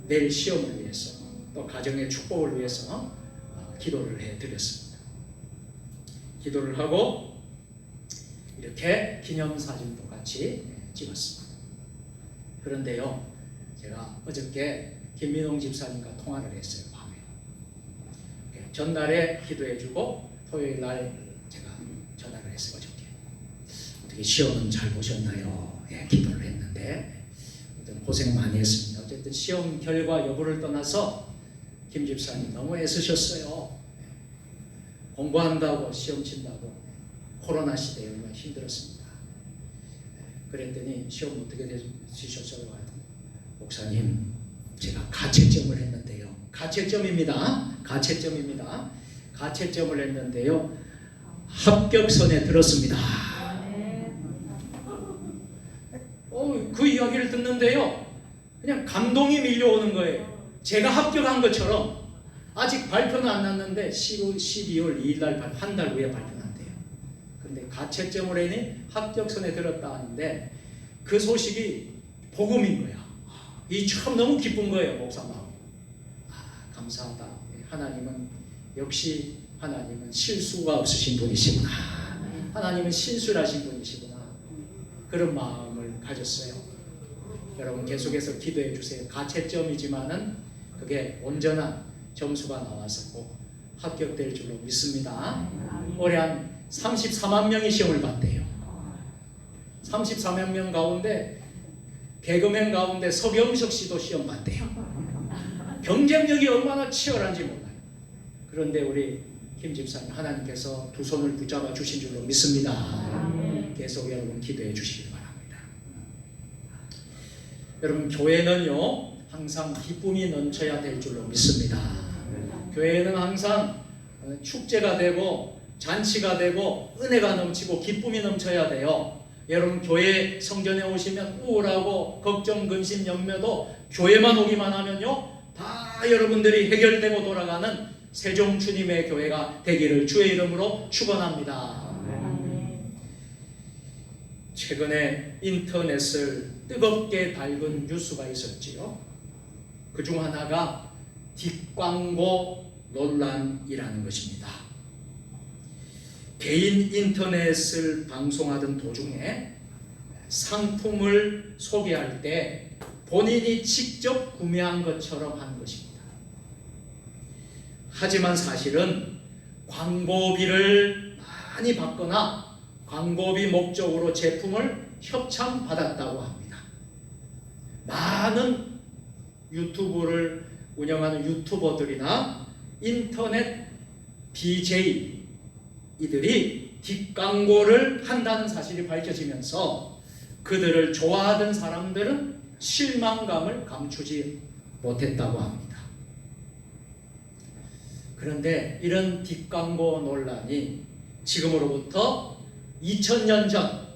내일 시험을 위해서 또 가정의 축복을 위해서 기도를 해드렸습니다. 기도를 하고 이렇게 기념사진도 같이 찍었습니다. 그런데요, 제가 어저께 김민홍 집사님과 통화를 했어요. 밤에. 전날에 기도해주고 토요일 날 제가 전화를 했어요. 어저께. 어떻게 시험은 잘 보셨나요? 기도를 했는데 고생 많이 했습니다. 어쨌든 시험 결과 여부를 떠나서 김 집사님 너무 애쓰셨어요. 공부한다고 시험 친다고 코로나 시대에 얼마나 힘들었습니다. 그랬더니 시험 어떻게 되셨어요? 목사님, 제가 가채점을 했는데요. 가채점입니다. 가채점을 했는데요. 합격선에 들었습니다. 그 이야기를 듣는데요, 그냥 감동이 밀려오는 거예요. 제가 합격한 것처럼. 아직 발표는 안 났는데 12월 2일 날 한 달 후에 발표난대요. 그런데 가채점을 해니 합격선에 들었다 하는데 그 소식이 복음인 거야. 이 참 너무 기쁜 거예요. 목사 마음. 감사하다. 역시 하나님은 실수가 없으신 분이시구나. 하나님은 신실하신 분이시구나. 그런 마음을 가졌어요. 여러분 계속해서 기도해 주세요. 가채점이지만은 그게 온전한 점수가 나와서 꼭 합격될 줄로 믿습니다. 올해 한 34만 명이 시험을 봤대요. 34만 명 가운데 개그맨 가운데 서경석 씨도 시험 봤대요. 경쟁력이 얼마나 치열한지 몰라요. 그런데 우리 김 집사님, 하나님께서 두 손을 붙잡아 주신 줄로 믿습니다. 계속 여러분 기도해 주시기 바랍니다. 여러분 교회는요 항상 기쁨이 넘쳐야 될 줄로 믿습니다. 교회는 항상 축제가 되고 잔치가 되고 은혜가 넘치고 기쁨이 넘쳐야 돼요. 여러분 교회 성전에 오시면 우울하고 걱정, 근심, 염려도 교회만 오기만 하면요 다 여러분들이 해결되고 돌아가는 세종 주님의 교회가 되기를 주의 이름으로 축원합니다. 최근에 인터넷을 뜨겁게 달군 뉴스가 있었지요. 그중 하나가 뒷광고 논란이라는 것입니다. 개인 인터넷을 방송하던 도중에 상품을 소개할 때 본인이 직접 구매한 것처럼 한 것입니다. 하지만 사실은 광고비를 많이 받거나 광고비 목적으로 제품을 협찬받았다고 합니다. 많은 유튜브를 운영하는 유튜버들이나 인터넷 BJ 이들이 뒷광고를 한다는 사실이 밝혀지면서 그들을 좋아하던 사람들은 실망감을 감추지 못했다고 합니다. 그런데 이런 뒷광고 논란이 지금으로부터 2000년 전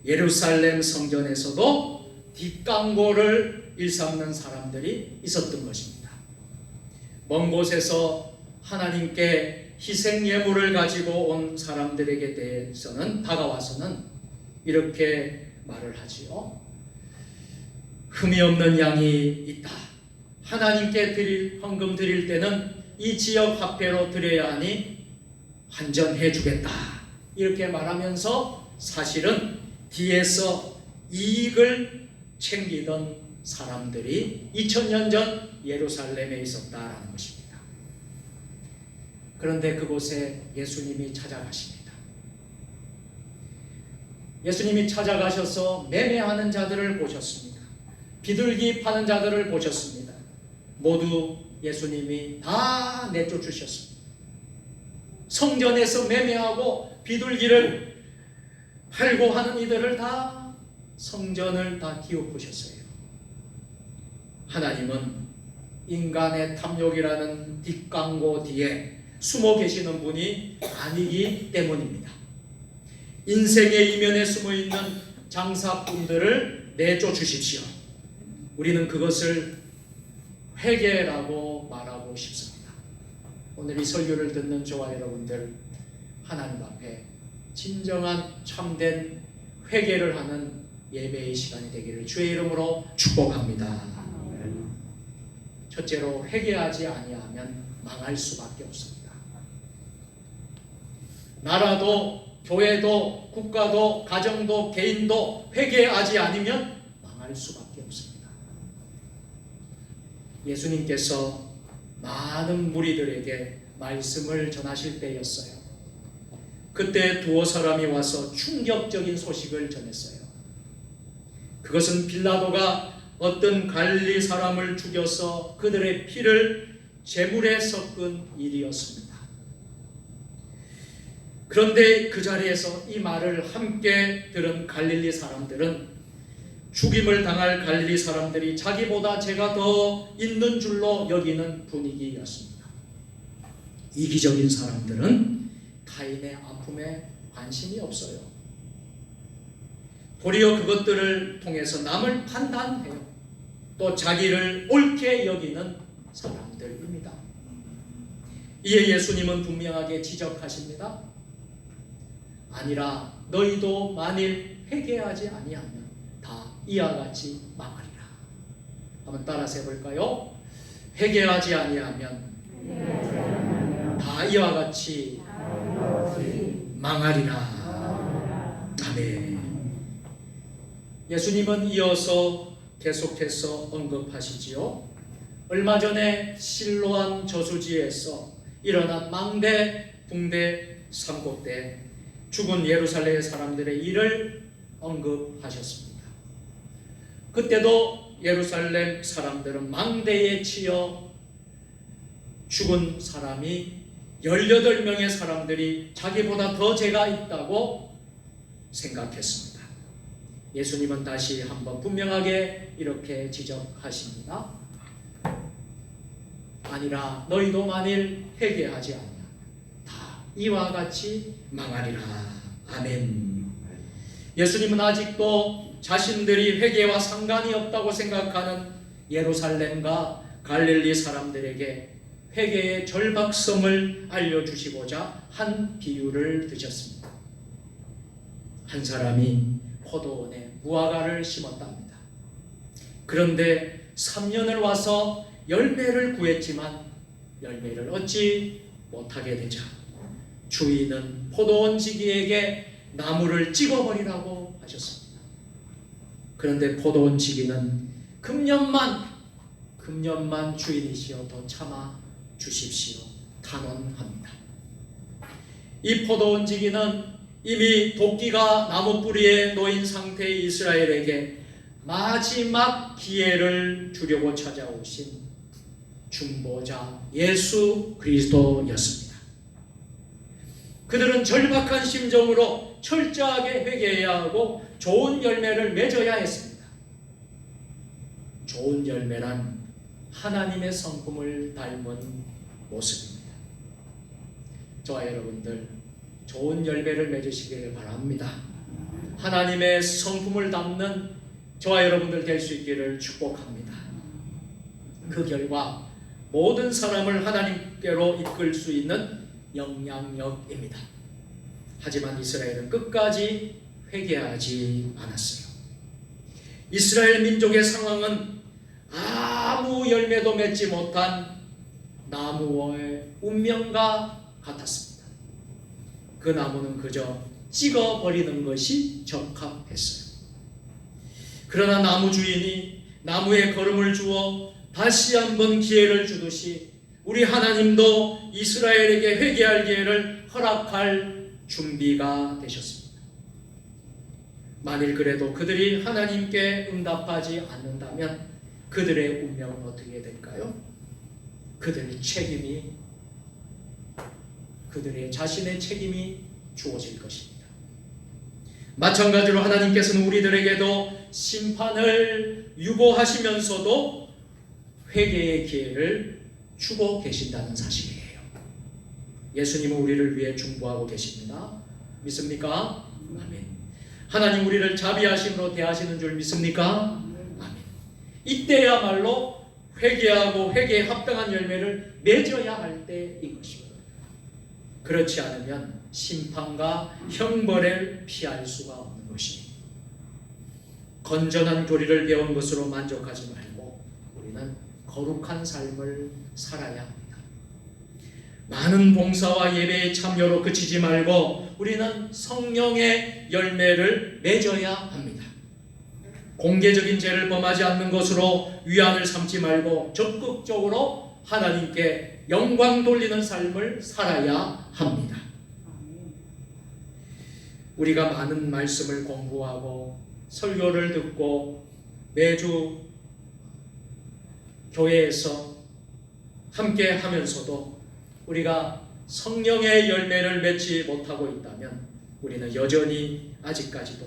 예루살렘 성전에서도 뒷광고를 일삼는 사람들이 있었던 것입니다. 먼 곳에서 하나님께 희생 예물을 가지고 온 사람들에게 대해서는 다가와서는 이렇게 말을 하지요. 흠이 없는 양이 있다. 하나님께 헌금 드릴 때는 이 지역 화폐로 드려야 하니 환전해 주겠다. 이렇게 말하면서 사실은 뒤에서 이익을 챙기던 사람들이 2000년 전 예루살렘에 있었다라는 것입니다. 그런데 그곳에 예수님이 찾아가십니다. 예수님이 찾아가셔서 매매하는 자들을 보셨습니다. 비둘기 파는 자들을 보셨습니다. 모두 예수님이 다 내쫓으셨습니다. 성전에서 매매하고 비둘기를 팔고 하는 이들을 다 성전을 다 기업하셨어요. 하나님은 인간의 탐욕이라는 뒷광고 뒤에 숨어 계시는 분이 아니기 때문입니다. 인생의 이면에 숨어 있는 장사꾼들을 내쫓으십시오. 우리는 그것을 회개라고 말하고 싶습니다. 오늘 이 설교를 듣는 저와 여러분들, 하나님 앞에 진정한 참된 회개를 하는 예배의 시간이 되기를 주의 이름으로 축복합니다. 첫째로, 회개하지 아니하면 망할 수밖에 없습니다. 나라도 교회도 국가도 가정도 개인도 회개하지 않으면 망할 수밖에 없습니다. 예수님께서 많은 무리들에게 말씀을 전하실 때였어요. 그때 두어 사람이 와서 충격적인 소식을 전했어요. 그것은 빌라도가 어떤 갈릴리 사람을 죽여서 그들의 피를 제물에 섞은 일이었습니다. 그런데 그 자리에서 이 말을 함께 들은 갈릴리 사람들은 죽임을 당할 갈릴리 사람들이 자기보다 죄가 더 있는 줄로 여기는 분위기였습니다. 이기적인 사람들은 타인의 아픔에 관심이 없어요. 도리어 그것들을 통해서 남을 판단해요. 또 자기를 옳게 여기는 사람들입니다. 이에 예수님은 분명하게 지적하십니다. 아니라 너희도 만일 회개하지 아니하면 다 이와 같이 망하리라. 한번 따라서 해볼까요? 회개하지 아니하면 다 이와 같이 망하리라. 아멘. 예수님은 이어서 계속해서 언급하시지요. 얼마 전에 실로암 저수지에서 일어난 망대 붕대 사고 때 죽은 예루살렘 사람들의 일을 언급하셨습니다. 그때도 예루살렘 사람들은 망대에 치여 죽은 사람이 18명의 사람들이 자기보다 더 죄가 있다고 생각했습니다. 예수님은 다시 한번 분명하게 이렇게 지적하십니다. 아니라 너희도 만일 회개하지 않으면 다 이와 같이 망하리라. 아멘. 예수님은 아직도 자신들이 회개와 상관이 없다고 생각하는 예루살렘과 갈릴리 사람들에게 회개의 절박성을 알려주시고자 한 비유를 드셨습니다. 한 사람이 포도원에 무화과를 심었답니다. 그런데 3년을 와서 열매를 구했지만 열매를 얻지 못하게 되자 주인은 포도원 지기에게 나무를 찍어버리라고 하셨습니다. 그런데 포도원 지기는 금년만 주인이시여 더 참아 주십시오 탄원합니다. 이 포도원 지기는 이미 도끼가 나무 뿌리에 놓인 상태의 이스라엘에게 마지막 기회를 주려고 찾아오신 중보자 예수 그리스도였습니다. 그들은 절박한 심정으로 철저하게 회개해야 하고 좋은 열매를 맺어야 했습니다. 좋은 열매란 하나님의 성품을 닮은 모습입니다. 저와 여러분들 좋은 열매를 맺으시기를 바랍니다. 하나님의 성품을 담는 저와 여러분들 될 수 있기를 축복합니다. 그 결과 모든 사람을 하나님께로 이끌 수 있는 영향력입니다. 하지만 이스라엘은 끝까지 회개하지 않았어요. 이스라엘 민족의 상황은 아무 열매도 맺지 못한 나무의 운명과 같았습니다. 그 나무는 그저 찍어버리는 것이 적합했어요. 그러나 나무 주인이 나무에 거름을 주어 다시 한번 기회를 주듯이 우리 하나님도 이스라엘에게 회개할 기회를 허락할 준비가 되셨습니다. 만일 그래도 그들이 하나님께 응답하지 않는다면 그들의 운명은 어떻게 될까요? 그들의 자신의 책임이 주어질 것입니다. 마찬가지로 하나님께서는 우리들에게도 심판을 유보하시면서도 회개의 기회를 주고 계신다는 사실이에요. 예수님은 우리를 위해 중보하고 계십니다. 믿습니까? 아멘. 하나님 우리를 자비하심으로 대하시는 줄 믿습니까? 아멘. 이때야말로 회개하고 회개에 합당한 열매를 맺어야 할 때인 것입니다. 그렇지 않으면 심판과 형벌을 피할 수가 없는 것입니다. 건전한 교리를 배운 것으로 만족하지 말고 우리는 거룩한 삶을 살아야 합니다. 많은 봉사와 예배의 참여로 그치지 말고 우리는 성령의 열매를 맺어야 합니다. 공개적인 죄를 범하지 않는 것으로 위안을 삼지 말고 적극적으로 하나님께 영광 돌리는 삶을 살아야 합니다. 우리가 많은 말씀을 공부하고 설교를 듣고 매주 교회에서 함께 하면서도 우리가 성령의 열매를 맺지 못하고 있다면 우리는 여전히 아직까지도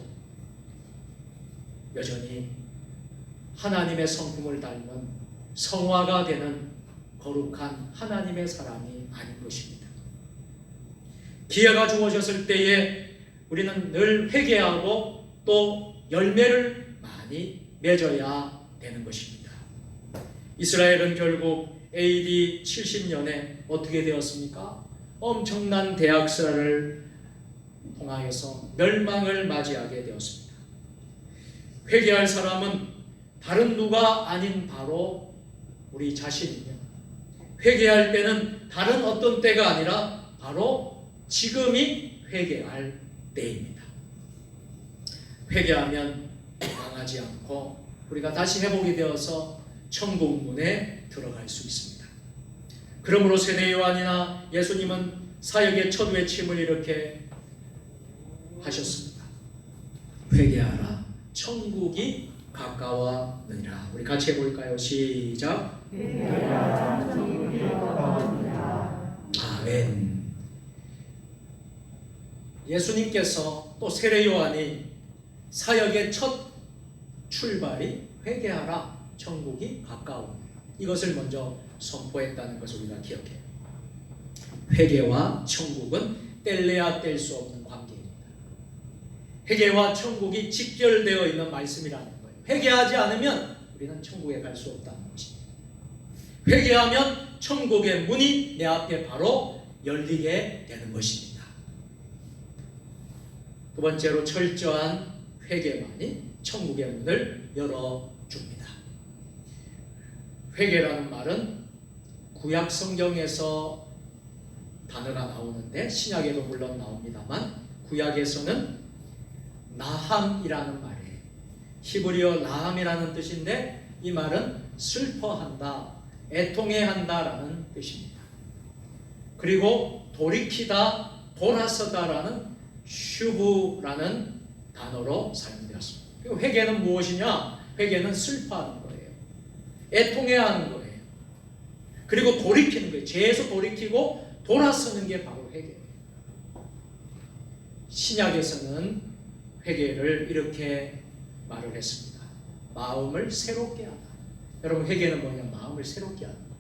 하나님의 성품을 닮은 성화가 되는 거룩한 하나님의 사람이 아닌 것입니다. 기회가 주어졌을 때에 우리는 늘 회개하고 또 열매를 많이 맺어야 되는 것입니다. 이스라엘은 결국 AD 70년에 어떻게 되었습니까? 엄청난 대학살을 통하여서 멸망을 맞이하게 되었습니다. 회개할 사람은 다른 누가 아닌 바로 우리 자신이며 회개할 때는 다른 어떤 때가 아니라 바로 지금이 회개할 때입니다. 회개하면 망하지 않고 우리가 다시 회복이 되어서 천국 문에 들어갈 수 있습니다. 그러므로 세례 요한이나 예수님은 사역의 첫 외침을 이렇게 하셨습니다. 회개하라 천국이 가까웠느니라. 우리 같이 해볼까요? 시작. 회개하라 천국이 가까웠느니라. 아멘. 예수님께서 또 세례 요한이 사역의 첫 출발이 회개하라 천국이 가까워 이것을 먼저 선포했다는 것을 우리가 기억해요. 회개와 천국은 뗄래야 뗄 수 없는 관계입니다. 회개와 천국이 직결되어 있는 말씀이라는 거예요. 회개하지 않으면 우리는 천국에 갈 수 없다는 것입니다. 회개하면 천국의 문이 내 앞에 바로 열리게 되는 것입니다. 두 번째로 철저한 회개만이 천국의 문을 열어줍니다. 회개라는 말은 구약 성경에서 단어가 나오는데 신약에도 물론 나옵니다만 구약에서는 나함이라는 말이에요. 히브리어 라함이라는 뜻인데 이 말은 슬퍼한다, 애통해한다라는 뜻입니다. 그리고 돌이키다, 돌아서다라는 슈브라는 단어로 사용되었습니다. 그리고 회개는 무엇이냐? 회개는 슬퍼하는 거예요. 애통해하는 거예요. 그리고 돌이키는 거예요. 죄에서 돌이키고 돌아서는 게 바로 회개예요. 신약에서는 회개를 이렇게 말을 했습니다. 마음을 새롭게 하다. 여러분, 회개는 뭐냐? 마음을 새롭게 하는 거예요.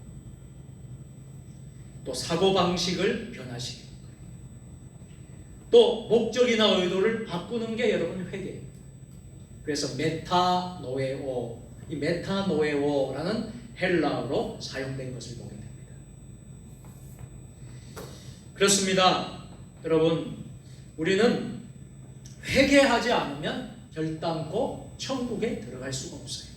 또 사고방식을 변화시키는 거예요. 또 목적이나 의도를 바꾸는 게 여러분 회개예요. 그래서 메타노에오, 이 메타노에오라는 헬라어로 사용된 것을 보게 됩니다. 그렇습니다. 여러분, 우리는 회개하지 않으면 결단코 천국에 들어갈 수가 없어요.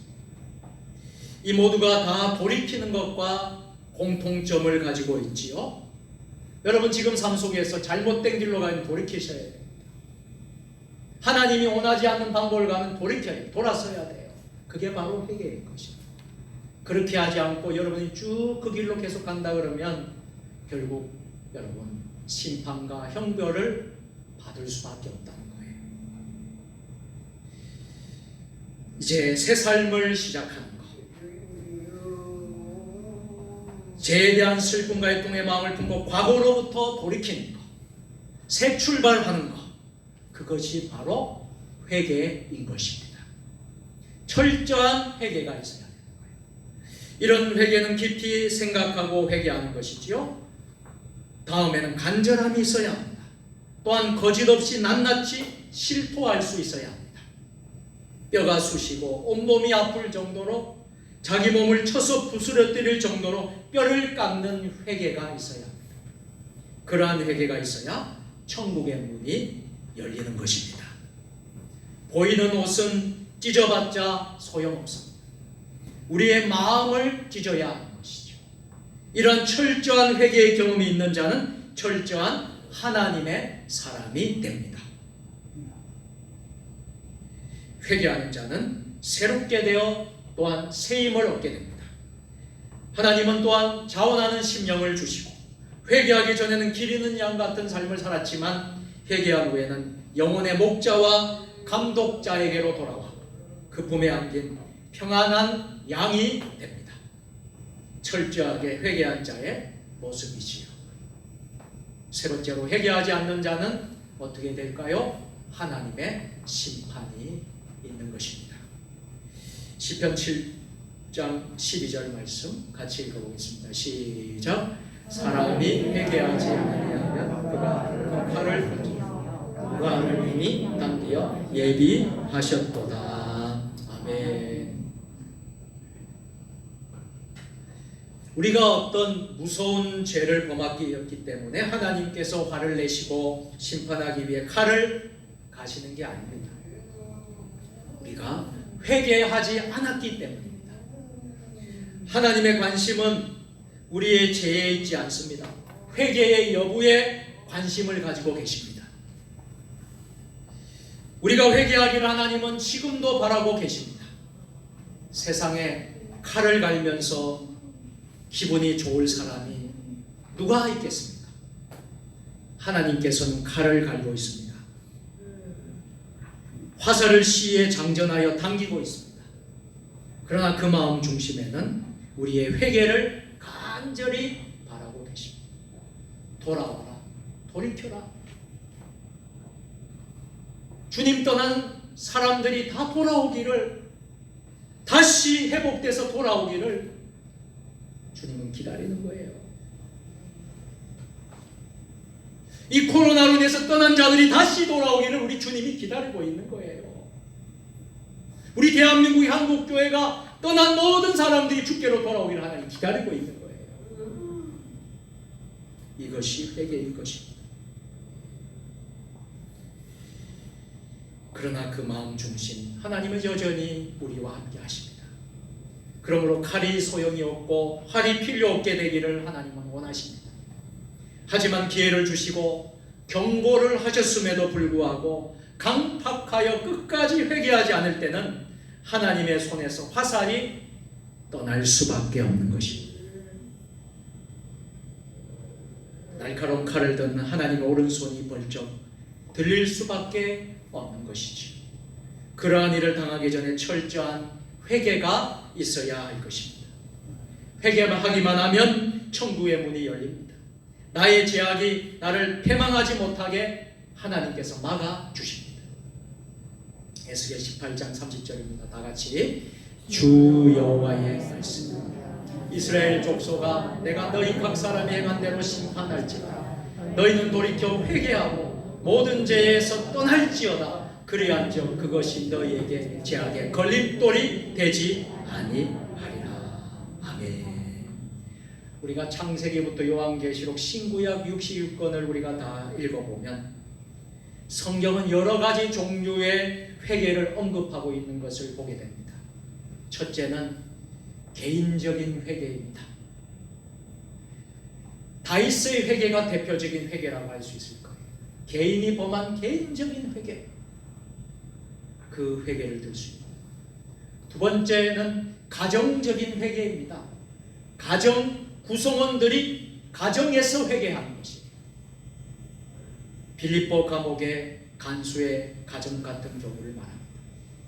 이 모두가 다 돌이키는 것과 공통점을 가지고 있지요. 여러분, 지금 삶 속에서 잘못된 길로 가면 돌이키셔야 됩니다. 하나님이 원하지 않는 방법을 가면 돌이켜야 돼요. 돌아서야 돼요. 그게 바로 회개인 것입니다. 그렇게 하지 않고 여러분이 쭉 그 길로 계속 간다 그러면 결국 여러분 심판과 형벌을 받을 수밖에 없다는 거예요. 이제 새 삶을 시작하는 것, 죄에 대한 슬픔과 애통의 마음을 품고 과거로부터 돌이키는 것, 새 출발하는 것, 그것이 바로 회개인 것입니다. 철저한 회개가 있어야 합니다. 이런 회개는 깊이 생각하고 회개하는 것이지요. 다음에는 간절함이 있어야 합니다. 또한 거짓없이 낱낱이 실토할 수 있어야 합니다. 뼈가 쑤시고 온몸이 아플 정도로 자기 몸을 쳐서 부스러뜨릴 정도로 뼈를 깎는 회개가 있어야 합니다. 그러한 회개가 있어야 천국의 문이 열리는 것입니다. 보이는 옷은 찢어봤자 소용없습니다. 우리의 마음을 찢어야 하는 것이죠. 이런 철저한 회개의 경험이 있는 자는 철저한 하나님의 사람이 됩니다. 회개하는 자는 새롭게 되어 또한 새 힘을 얻게 됩니다. 하나님은 또한 자원하는 심령을 주시고 회개하기 전에는 길 잃는 양 같은 삶을 살았지만 회개한 후에는 영혼의 목자와 감독자에게로 돌아와 그 품에 안긴 평안한 양이 됩니다. 철저하게 회개한 자의 모습이지요. 세 번째로, 회개하지 않는 자는 어떻게 될까요? 하나님의 심판이 있는 것입니다. 시편 7장 12절 말씀 같이 읽어보겠습니다. 시작. 사람이 회개하지 않으면 그가 그 칼을 던지고 그가 이미 당기어 예비하셨도다. 아멘. 우리가 어떤 무서운 죄를 범하기 때문에 하나님께서 화를 내시고 심판하기 위해 칼을 가시는 게 아닙니다. 우리가 회개하지 않았기 때문입니다. 하나님의 관심은 우리의 죄에 있지 않습니다. 회개의 여부에 관심을 가지고 계십니다. 우리가 회개하기를 하나님은 지금도 바라고 계십니다. 세상에 칼을 갈면서 기분이 좋을 사람이 누가 있겠습니까? 하나님께서는 칼을 갈고 있습니다. 화살을 시에 장전하여 당기고 있습니다. 그러나 그 마음 중심에는 우리의 회개를 간절히 바라고 계십니다. 돌아와라, 돌이켜라. 주님 떠난 사람들이 다 돌아오기를, 다시 회복돼서 돌아오기를 주님은 기다리는 거예요. 이 코로나로 인해서 떠난 자들이 다시 돌아오기를 우리 주님이 기다리고 있는 거예요. 우리 대한민국의 한국교회가 떠난 모든 사람들이 주께로 돌아오기를 하나님 기다리고 있는 거예요. 이것이 회개일 것입니다. 그러나 그 마음 중심, 하나님은 여전히 우리와 함께 하십니다. 그러므로 칼이 소용이 없고 활이 필요 없게 되기를 하나님은 원하십니다. 하지만 기회를 주시고 경고를 하셨음에도 불구하고 강팍하여 끝까지 회개하지 않을 때는 하나님의 손에서 화살이 떠날 수밖에 없는 것입니다. 날카로운 칼을 든 하나님의 오른손이 벌쩍 들릴 수밖에 없는 것이지. 그러한 일을 당하기 전에 철저한 회개가 있어야 할 것입니다. 회개하기만 하면 천국의 문이 열립니다. 나의 죄악이 나를 패망하지 못하게 하나님께서 막아주십니다. 에스겔 18장 30절입니다. 다같이 주 여호와의 말씀. 이스라엘 족속아, 내가 너희 각 사람이 행한 대로 심판할지라. 너희는 돌이켜 회개하고 모든 죄에서 떠날지어다. 그리한즉 그것이 너희에게 죄악의 걸림돌이 되지 아니하리라. 아멘. 우리가 창세기부터 요한계시록 신구약 66권을 우리가 다 읽어보면 성경은 여러 가지 종류의 회개를 언급하고 있는 것을 보게 됩니다. 첫째는 개인적인 회개입니다. 다윗의 회개가 대표적인 회개라고 할 수 있을 거예요. 개인이 범한 개인적인 회개, 그 회개를 들 수 있습니다. 두 번째는 가정적인 회개입니다. 가정 구성원들이 가정에서 회개하는 것입니다. 빌립보 감옥의 간수의 가정 같은 경우를 말합니다.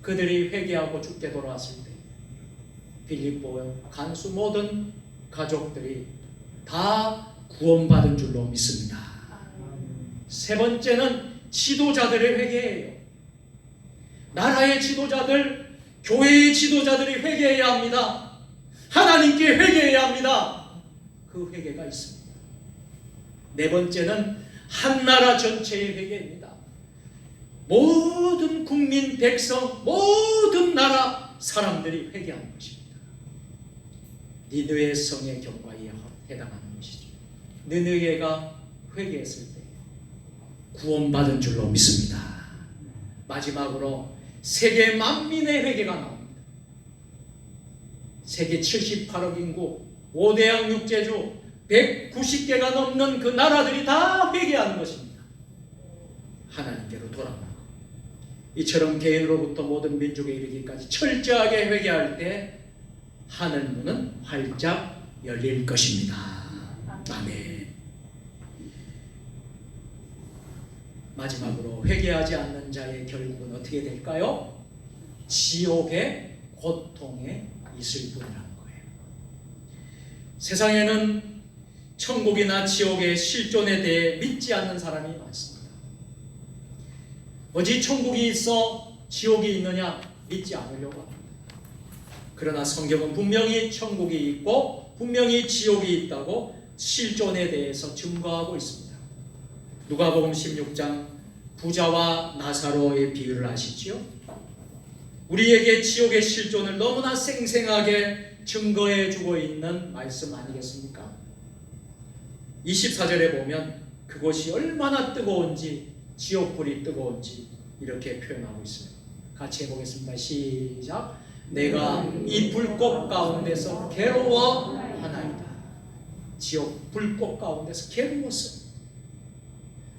그들이 회개하고 죽게 돌아왔을 때 빌립보 간수 모든 가족들이 다 구원받은 줄로 믿습니다. 세 번째는 지도자들의 회개예요. 나라의 지도자들, 교회의 지도자들이 회개해야 합니다. 하나님께 회개해야 합니다. 그 회개가 있습니다. 네 번째는 한 나라 전체의 회개입니다. 모든 국민, 백성, 모든 나라 사람들이 회개하는 것입니다. 니느웨 성의 경과에 해당하는 것이죠. 니느웨가 회개했을 때 구원받은 줄로 믿습니다. 마지막으로 세계 만민의 회개가 나옵니다. 세계 78억 인구, 5대양 육제주 190개가 넘는 그 나라들이 다 회개하는 것입니다. 하나님께로 돌아오는 것. 이처럼 개인으로부터 모든 민족에 이르기까지 철저하게 회개할 때 하늘문은 활짝 열릴 것입니다. 아멘. 마지막으로 회개하지 않는 자의 결국은 어떻게 될까요? 지옥의 고통에 있을 뿐이라는 거예요. 세상에는 천국이나 지옥의 실존에 대해 믿지 않는 사람이 많습니다. 어찌 천국이 있어 지옥이 있느냐 믿지 않으려고 합니다. 그러나 성경은 분명히 천국이 있고 분명히 지옥이 있다고 실존에 대해서 증거하고 있습니다. 누가복음 16장 부자와 나사로의 비유를 아시지요? 우리에게 지옥의 실존을 너무나 생생하게 증거해 주고 있는 말씀 아니겠습니까? 24절에 보면 그곳이 얼마나 뜨거운지, 지옥불이 뜨거운지 이렇게 표현하고 있습니다. 같이 해보겠습니다. 시작. 내가 이 불꽃 가운데서 괴로워하나이다. 지옥 불꽃 가운데서 괴로웠어요.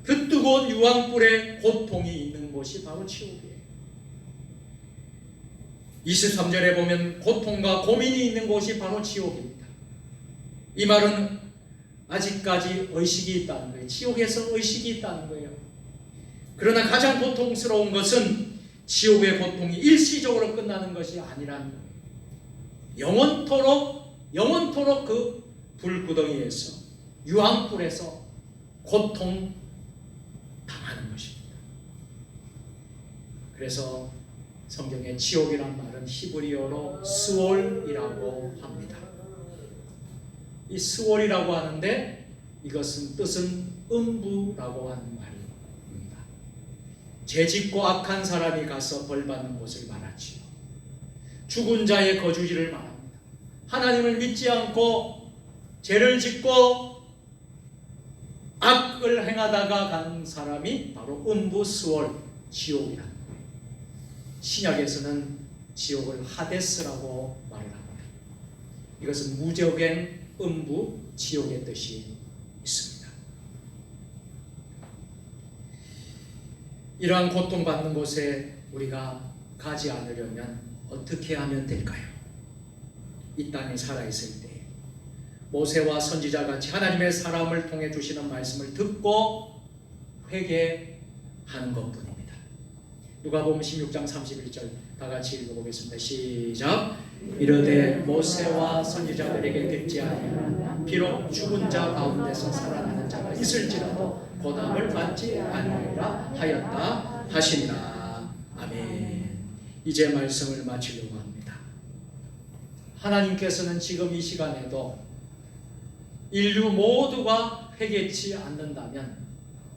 그 뜨거운 유황불에 고통이 있는 곳이 바로 지옥이에요. 23절에 보면 고통과 고민이 있는 곳이 바로 지옥입니다. 이 말은 아직까지 의식이 있다는 거예요. 지옥에서 의식이 있다는 거예요. 그러나 가장 고통스러운 것은 지옥의 고통이 일시적으로 끝나는 것이 아니라는 거예요. 영원토록 그 불구덩이에서, 유황불에서 고통 당하는 것입니다. 그래서 성경에 지옥이란 말은 히브리어로 스올이라고 합니다. 이 스올이라고 하는데 이것은 뜻은 음부라고 하는 말입니다. 죄짓고 악한 사람이 가서 벌받는 곳을 말하지요. 죽은 자의 거주지를 말합니다. 하나님을 믿지 않고 죄를 짓고 악을 행하다가 간 사람이 바로 음부 스월, 지옥이라는 거예요. 신약에서는 지옥을 하데스라고 말을 합니다. 이것은 무적행, 음부, 지옥의 뜻이 있습니다. 이러한 고통받는 곳에 우리가 가지 않으려면 어떻게 하면 될까요? 이 땅에 살아있을 때 모세와 선지자같이 하나님의 사람을 통해 주시는 말씀을 듣고 회개하는 것뿐입니다. 누가복음 16장 31절 다 같이 읽어보겠습니다. 시작. 이르되 모세와 선지자들에게 듣지 아니하면 비록 죽은 자 가운데서 살아나는 자가 있을지라도 고난을 받지 아니하리라 하였다 하시니라. 아멘. 이제 말씀을 마치려고 합니다. 하나님께서는 지금 이 시간에도 인류 모두가 회개치 않는다면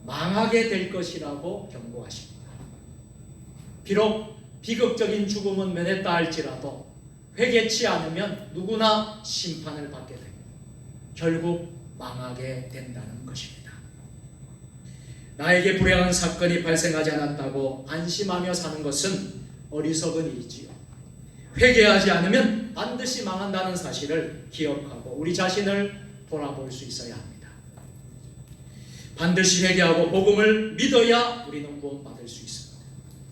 망하게 될 것이라고 경고하십니다. 비록 비극적인 죽음은 면했다 할지라도 회개치 않으면 누구나 심판을 받게 됩니다. 결국 망하게 된다는 것입니다. 나에게 불행한 사건이 발생하지 않았다고 안심하며 사는 것은 어리석은 일이지요. 회개하지 않으면 반드시 망한다는 사실을 기억하고 우리 자신을 돌아볼 수 있어야 합니다. 반드시 회개하고 복음을 믿어야 우리는 구원받을 수 있습니다.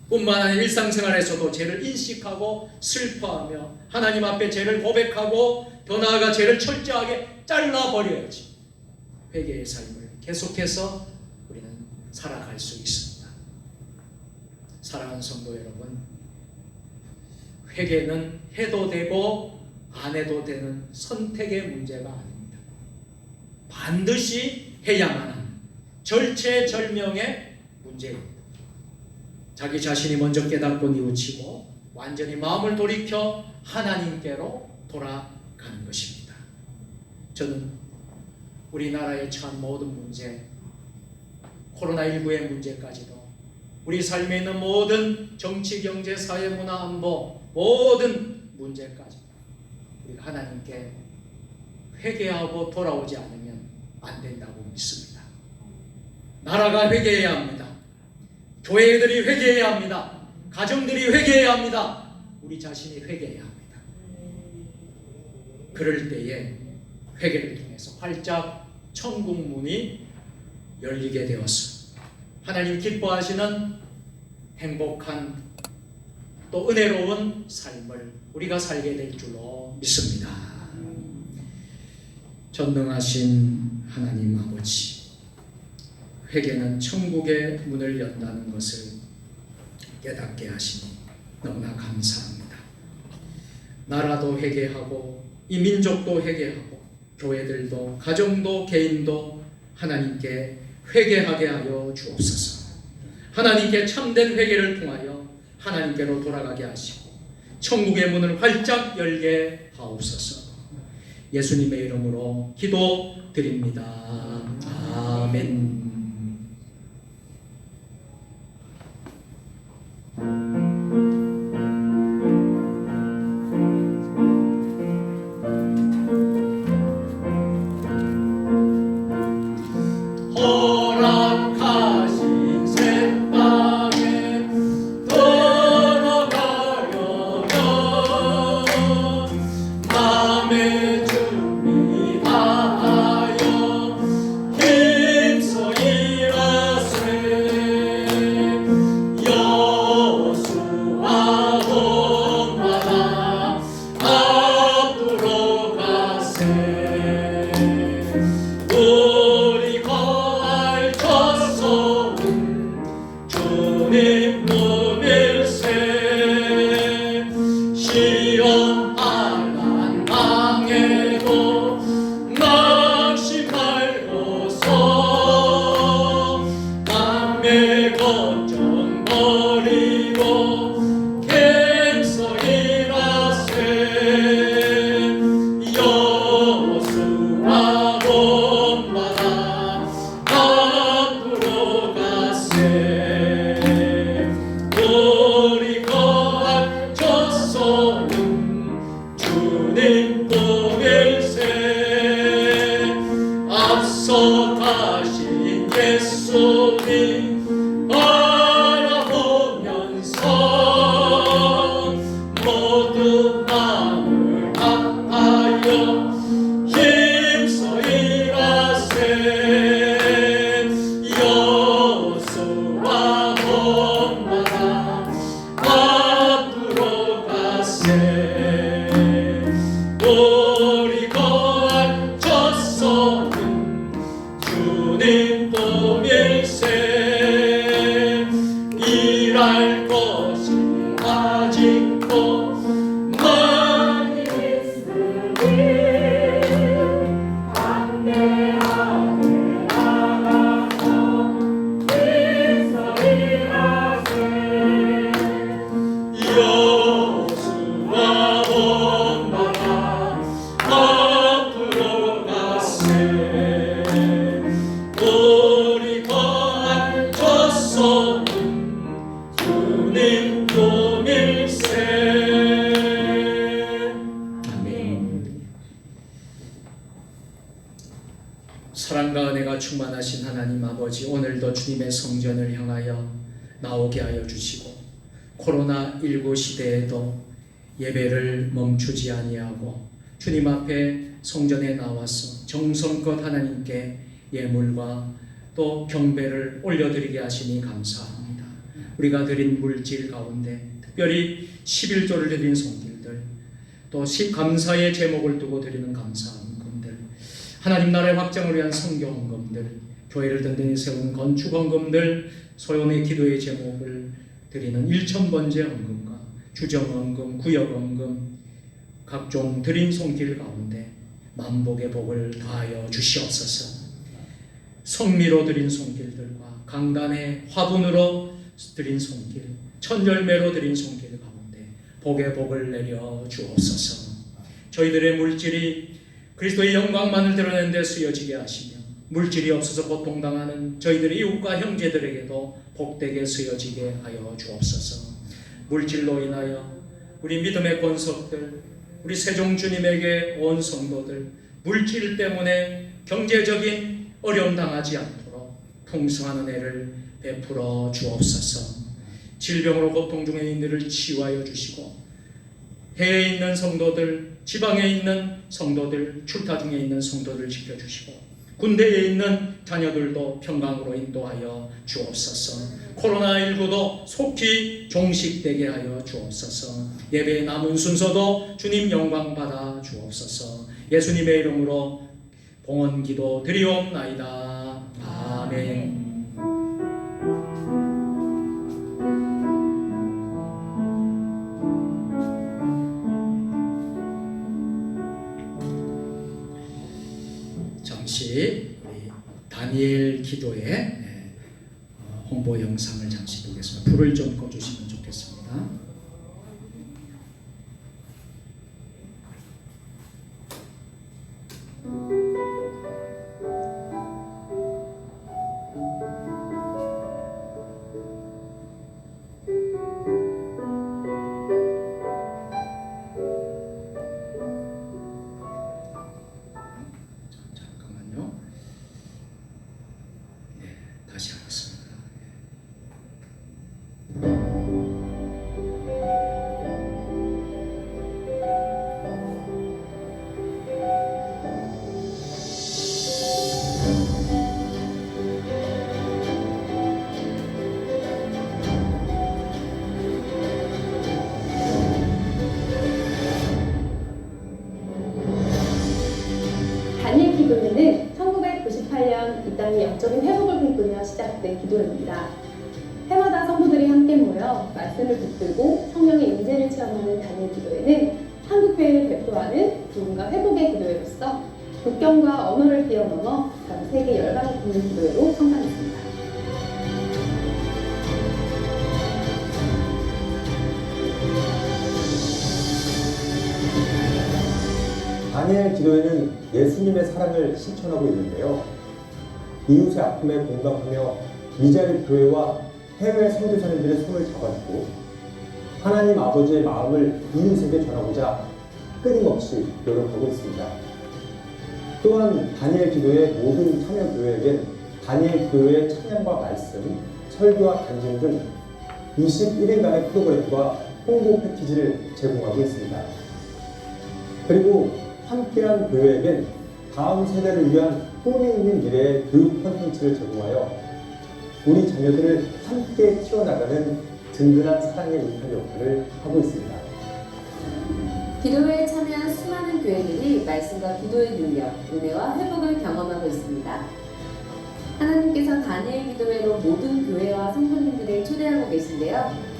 뿐만 아니라 일상생활에서도 죄를 인식하고 슬퍼하며 하나님 앞에 죄를 고백하고 더 나아가 죄를 철저하게 잘라버려야지 회개의 삶을 계속해서 우리는 살아갈 수 있습니다. 사랑하는 성도 여러분, 회개는 해도 되고 안 해도 되는 선택의 문제가 아닙니다. 반드시 해야만 하는 절체절명의 문제입니다. 자기 자신이 먼저 깨닫고 뉘우치고 완전히 마음을 돌이켜 하나님께로 돌아가는 것입니다. 저는 우리나라에 처한 모든 문제, 코로나19의 문제까지도 우리 삶에 있는 모든 정치, 경제, 사회, 문화, 안보 모든 문제까지 우리가 하나님께 회개하고 돌아오지 않으면 안 된다고 믿습니다. 나라가 회개해야 합니다. 교회들이 회개해야 합니다. 가정들이 회개해야 합니다. 우리 자신이 회개해야 합니다. 그럴 때에 회개를 통해서 활짝 천국 문이 열리게 되었습니다. 하나님 기뻐하시는 행복한 또 은혜로운 삶을 우리가 살게 될 줄로 믿습니다. 전능하신 하나님 아버지, 회개는 천국의 문을 연다는 것을 깨닫게 하시니 너무나 감사합니다. 나라도 회개하고 이 민족도 회개하고 교회들도 가정도 개인도 하나님께 회개하게 하여 주옵소서. 하나님께 참된 회개를 통하여 하나님께로 돌아가게 하시고 천국의 문을 활짝 열게 하옵소서. 예수님의 이름으로 기도드립니다. 아멘. 허락하신 새 땅에 들어가려면 마음의 준비하여 힘써 기쁨일세. 아멘. 사랑과 은혜가 충만하신 하나님 아버지, 오늘도 주님의 성전을 향하여 나오게 하여 주시고 코로나19 시대에도 예배를 멈추지 아니하고 주님 앞에 성전에 나와서 정성껏 하나님께 예물과 또 경배를 올려드리게 하시니 감사합니다. 우리가 드린 물질 가운데 특별히 11조를 드린 손길들, 또 감사의 제목을 두고 드리는 감사 헌금들, 하나님 나라의 확장을 위한 선교 헌금들, 교회를 든든히 세운 건축 헌금들, 소연의 기도의 제목을 드리는 1,000번째 헌금과 주정 헌금, 구역 헌금, 각종 드린 손길 가운데 만복의 복을 다하여 주시옵소서. 성미로 드린 손길들과 강단의 화분으로 드린 손길, 천열매로 드린 손길 가운데 복의 복을 내려 주옵소서. 저희들의 물질이 그리스도의 영광만을 드러내는 데 쓰여지게 하시며 물질이 없어서 고통당하는 저희들의 이웃과 형제들에게도 복되게 쓰여지게 하여 주옵소서. 물질로 인하여 우리 믿음의 권속들, 우리 세종 주님에게 온 성도들 물질 때문에 경제적인 어려움 당하지 않도록 풍성한 은혜를 베풀어 주옵소서. 질병으로 고통 중에 있는 이들을 치유하여 주시고 해외에 있는 성도들, 지방에 있는 성도들, 출타 중에 있는 성도들 지켜주시고 군대에 있는 자녀들도 평강으로 인도하여 주옵소서. 코로나19도 속히 종식되게 하여 주옵소서. 예배의 남은 순서도 주님 영광 받아 주옵소서. 예수님의 이름으로 봉헌 기도 드리옵나이다. 아멘. 잠시 우리 다니엘 기도의 홍보 영상을 잠시 보겠습니다. 불을 좀 꺼주시면 좋겠습니다. 잠깐만요. 네, 다시 하겠습니다. 다니엘 기도회는 1998년 이 땅의 영적인 회복을 꿈꾸며 시작된 기도회입니다. 해마다 성도들이 함께 모여 말씀을 붙들고 성령의 임재를 체험하는 다니엘 기도회는 한국교회를 대표하는 부흥과 회복의 기도회로서 국경과 언어를 뛰어넘어 전 세계 열방을 돕는 기도회로 성장했습니다. 다니엘 기도회는 예수님의 사랑을 실천하고 있는데요. 이웃의 아픔에 공감하며 미자립 교회와 해외 선교사님들의 손을 잡아주고 하나님 아버지의 마음을 이웃에게 전하고자 끊임없이 노력하고 있습니다. 또한 다니엘 기도회 모든 참여교회에겐 다니엘 기도회의 찬양과 말씀, 설교와 간증 등 21일간의 프로그램과 홍보 패키지를 제공하고 있습니다. 그리고 함께한 교회에겐 다음 세대를 위한 꿈이 있는 미래의 교육 콘텐츠를 제공하여 우리 자녀들을 함께 키워나가는 든든한 사랑의 일터 역할을 하고 있습니다. 기도회에 참여한 수많은 교회들이 말씀과 기도의 능력, 은혜와 회복을 경험하고 있습니다. 하나님께서 다니엘 기도회로 모든 교회와 성도님들을 초대하고 계신데요.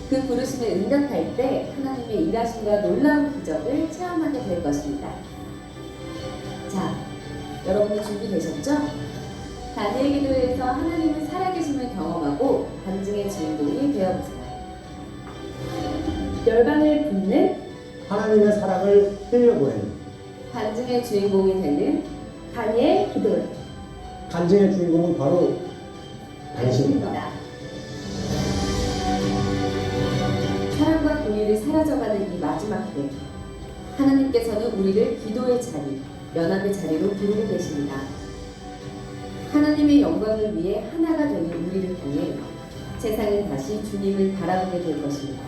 그 부르심에 응답할 때 하나님의 일하심과 놀라운 기적을 체험하게 될 것입니다. 자, 여러분들 준비되셨죠? 다니엘 기도회에서 하나님의 살아계심을 경험하고 간증의 주인공이 되어보세요. 열방을 붓는 하나님의 사랑을 흘려보내는 간증의 주인공이 되는 다니엘 기도회. 간증의 주인공은 바로 당신입니다. 당신입니다. 교회들이 사라져가는 이 마지막 때 하나님께서는 우리를 기도의 자리, 연합의 자리로 부르고 계십니다. 하나님의 영광을 위해 하나가 되는 우리를 통해 세상은 다시 주님을 바라보게 될 것입니다.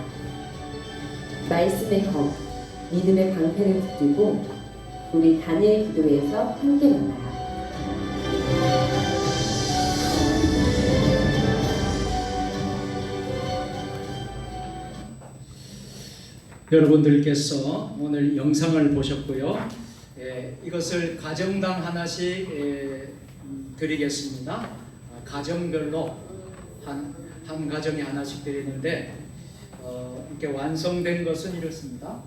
말씀의 검, 믿음의 방패를 붙들고 우리 다니엘 기도회에서 함께 만나요. 여러분들께서 오늘 영상을 보셨고요. 이것을 가정당 하나씩 드리겠습니다. 가정별로 한 가정에 하나씩 드리는데 이렇게 완성된 것은 이렇습니다.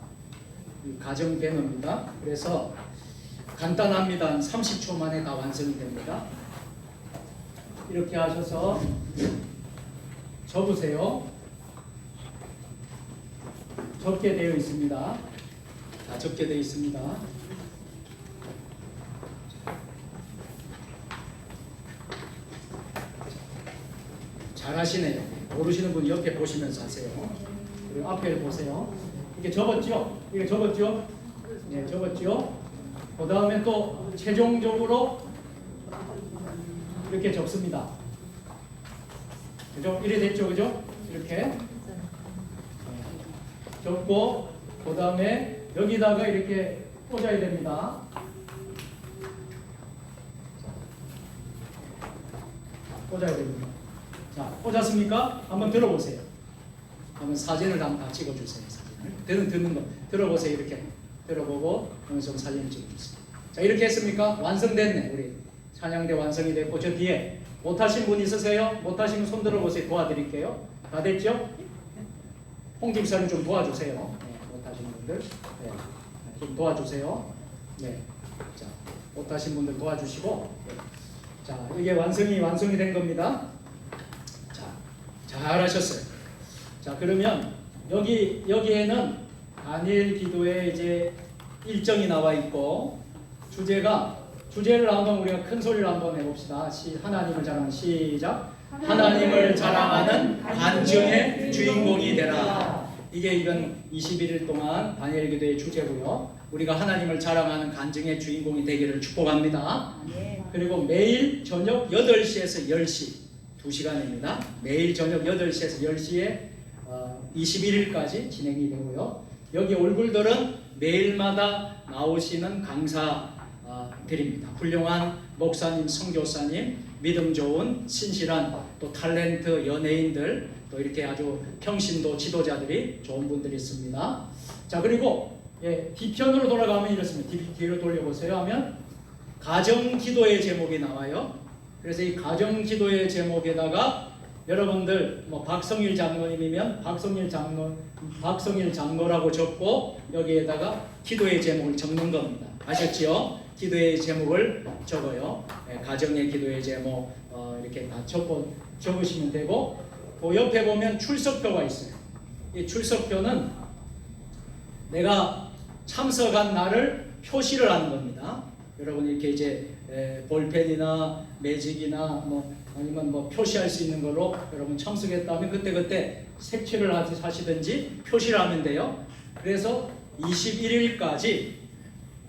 가정 배너입니다. 그래서 간단합니다. 한 30초 만에 다 완성이 됩니다. 이렇게 하셔서 접으세요. 접게 되어 있습니다. 다 접게 되어 있습니다. 잘하시네요. 모르시는 분 옆에 보시면서 하세요. 그리고 앞에 보세요. 이게 접었죠? 이게 접었죠? 네, 접었죠? 그 다음에 또 최종적으로 이렇게 접습니다. 그죠? 이래 됐죠? 그죠? 이렇게 접고 그 다음에 여기다가 이렇게 꽂아야 됩니다. 꽂아야 됩니다. 자, 꽂았습니까? 한번 들어보세요. 한번 사진을 한번 다 찍어주세요. 사진을 듣는 거 들어보세요. 이렇게 들어보고 좀 사진을 찍어주세요. 자, 이렇게 했습니까? 완성됐네. 우리 찬양대 완성이 됐고 저 뒤에 못하신 분 있으세요? 못하시면 손 들어보세요. 도와드릴게요. 다 됐죠? 홍 집사님 좀 도와주세요. 네, 못하신 분들 네, 좀 도와주세요. 네, 자, 못하신 분들 도와주시고 네. 자, 이게 완성이 된 겁니다. 자, 잘하셨어요. 자, 그러면 여기에는 다니엘 기도에 이제 일정이 나와 있고 주제를 한번 우리가 큰 소리로 한번 해봅시다. 하나님을 자랑하는 시작. 하나님을 자랑하는 간증의 주인공이 되라. 이건 21일 동안 다니엘 기도의 주제고요. 우리가 하나님을 자랑하는 간증의 주인공이 되기를 축복합니다. 그리고 매일 저녁 8시에서 10시 2시간입니다. 매일 저녁 8시에서 10시에 21일까지 진행이 되고요. 여기 얼굴들은 매일마다 나오시는 강사들입니다. 훌륭한 목사님, 선교사님, 믿음 좋은 신실한 또 탤런트 연예인들 또 이렇게 아주 평신도 지도자들이 좋은 분들이 있습니다. 자, 그리고 뒤편으로 돌아가면 이렇습니다. 뒤로 돌려보세요 하면 가정 기도의 제목이 나와요. 그래서 이 가정 기도의 제목에다가 여러분들 박성일 장로님이면 박성일 장로라고 적고 여기에다가 기도의 제목을 적는 겁니다. 아셨지요? 기도의 제목을 적어요. 가정의 기도의 제목 이렇게 다 적으시면 되고 그 옆에 보면 출석표가 있어요. 이 출석표는 내가 참석한 날을 표시를 하는 겁니다. 여러분 이렇게 이제 볼펜이나 매직이나 아니면 표시할 수 있는 걸로 여러분 참석했다면 그때 색칠을 하시든지 표시를 하면 돼요. 그래서 21일까지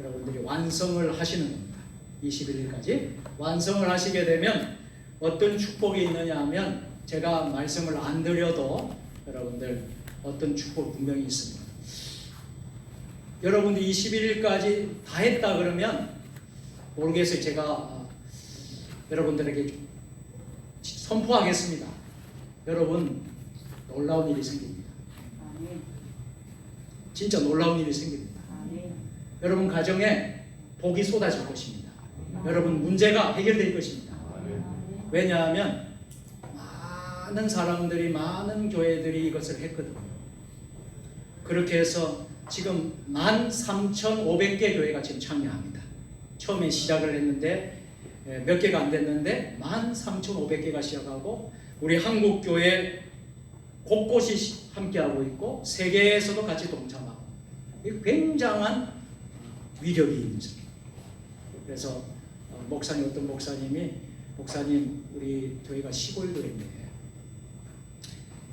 여러분들이 완성을 하시는 겁니다. 21일까지 완성을 하시게 되면 어떤 축복이 있느냐 하면 제가 말씀을 안 드려도 여러분들 어떤 축복 분명히 있습니다. 여러분들 21일까지 다 했다 그러면 모르겠어요. 제가 여러분들에게 선포하겠습니다. 여러분 놀라운 일이 생깁니다. 진짜 놀라운 일이 생깁니다. 여러분 가정에 복이 쏟아질 것입니다. 여러분 문제가 해결될 것입니다. 왜냐하면 많은 사람들이 많은 교회들이 이것을 했거든요. 그렇게 해서 지금 13,500개 교회가 지금 참여합니다. 처음에 시작을 했는데 몇 개가 안 됐는데 13,500개가 시작하고 우리 한국 교회 곳곳이 함께하고 있고 세계에서도 같이 동참하고 굉장한 위력이 있는 점. 그래서 어떤 목사님 우리 저희가 시골 교회인데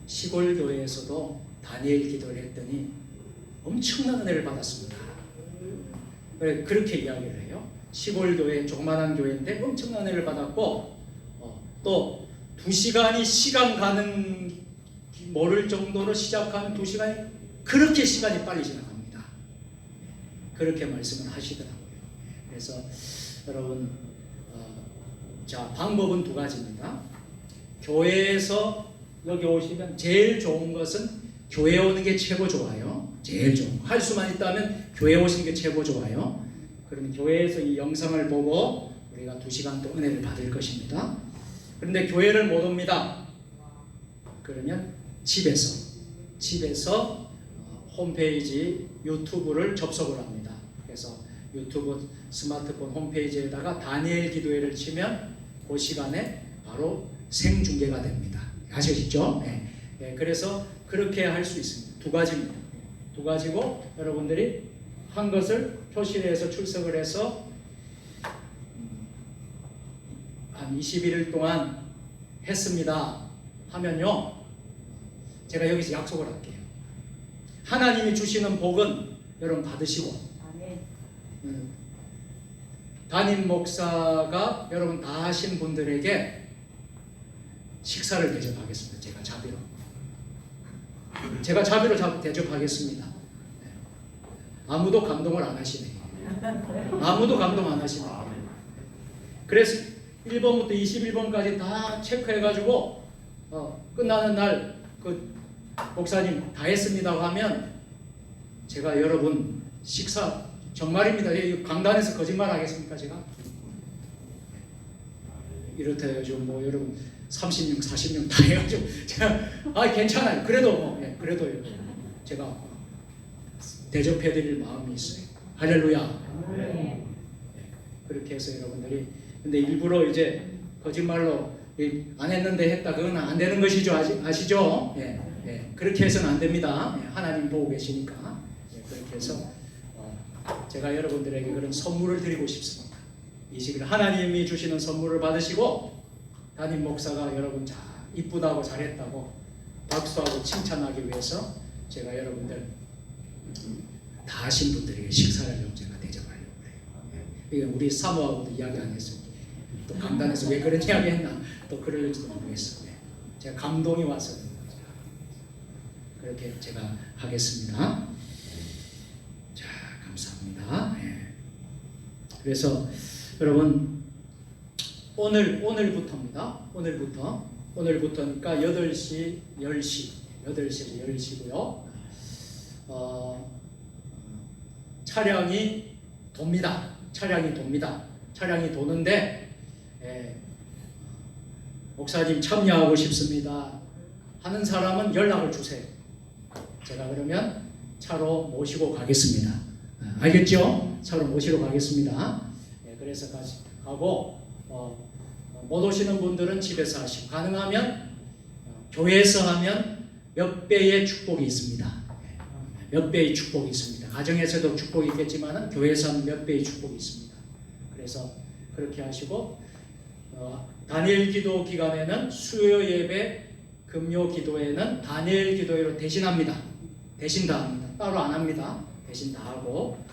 시골 교회에서도 다니엘 기도를 했더니 엄청난 은혜를 받았습니다. 그렇게 이야기를 해요. 시골 교회, 조그마한 교회인데 엄청난 은혜를 받았고 또 2시간이 시간 가는 모를 정도로 시작하는 2시간이 그렇게 시간이 빨리 지나갑니다. 그렇게 말씀을 하시더라고요. 그래서 여러분 자, 방법은 2가지입니다. 교회에서 여기 오시면 제일 좋은 것은 교회 오는 게 최고 좋아요. 제일 좋은 거. 할 수만 있다면 교회 오시는 게 최고 좋아요. 그러면 교회에서 이 영상을 보고 우리가 2시간 또 은혜를 받을 것입니다. 그런데 교회를 못 옵니다. 그러면 집에서 홈페이지 유튜브를 접속을 합니다. 그래서 유튜브 스마트폰 홈페이지에다가 다니엘 기도회를 치면 그 시간에 바로 생중계가 됩니다. 아시겠죠? 네. 네, 그래서 그렇게 할 수 있습니다. 2가지입니다. 2가지고 여러분들이 한 것을 표시를 해서 출석을 해서 한 21일 동안 했습니다 하면요, 제가 여기서 약속을 할게요. 하나님이 주시는 복은 여러분 받으시고, 담임 목사가 여러분 다 하신 분들에게 식사를 대접하겠습니다. 제가 자비로 대접하겠습니다. 아무도 감동을 안 하시네. 아무도 감동 안 하시네. 그래서 1번부터 21번까지 다 체크해가지고 끝나는 날 그 목사님 다 했습니다 하면 제가 여러분 식사 정말입니다. 강단에서 거짓말 하겠습니까 제가? 이렇다 요즘 뭐 여러분 30명 40명 다 해가지고 제가 괜찮아요. 그래도 그래도 제가 대접해드릴 마음이 있어요. 할렐루야. 네. 그렇게 해서 여러분들이 근데 일부러 이제 거짓말로 안 했는데 했다 그건 안 되는 것이죠. 아시죠? 그렇게 해서는 안 됩니다. 하나님 보고 계시니까. 그렇게 해서 제가 여러분들에게 그런 선물을 드리고 싶습니다. 이 시기를 하나님이 주시는 선물을 받으시고 담임 목사가 여러분 이쁘다고 잘했다고 박수하고 칭찬하기 위해서 제가 여러분들 다 하신 분들에게 식사를 좀 제가 대접하려고 그래요. 우리 사모하고도 이야기 안 했어요. 또 강단에서 왜 그런 이야기 했나 또 그럴지도 모르겠어요. 제가 감동이 와서 그렇게 제가 하겠습니다. 자, 감사합니다. 그래서 여러분 오늘부터입니다. 오늘부터니까 8시, 10시고요. 차량이 돕니다. 차량이 도는데 목사님 참여하고 싶습니다 하는 사람은 연락을 주세요. 제가 그러면 차로 모시고 가겠습니다. 알겠죠? 차로 모시러 가겠습니다. 그래서 가고 못 오시는 분들은 집에서 하시고 가능하면 교회에서 하면 몇 배의 축복이 있습니다. 몇 배의 축복이 있습니다. 가정에서도 축복이 있겠지만 교회에서 하면 몇 배의 축복이 있습니다. 그래서 그렇게 하시고 다니엘 기도 기간에는 수요 예배, 금요 기도회는 다니엘 기도회로 대신합니다. 대신 다 합니다. 따로 안 합니다. 대신 다 하고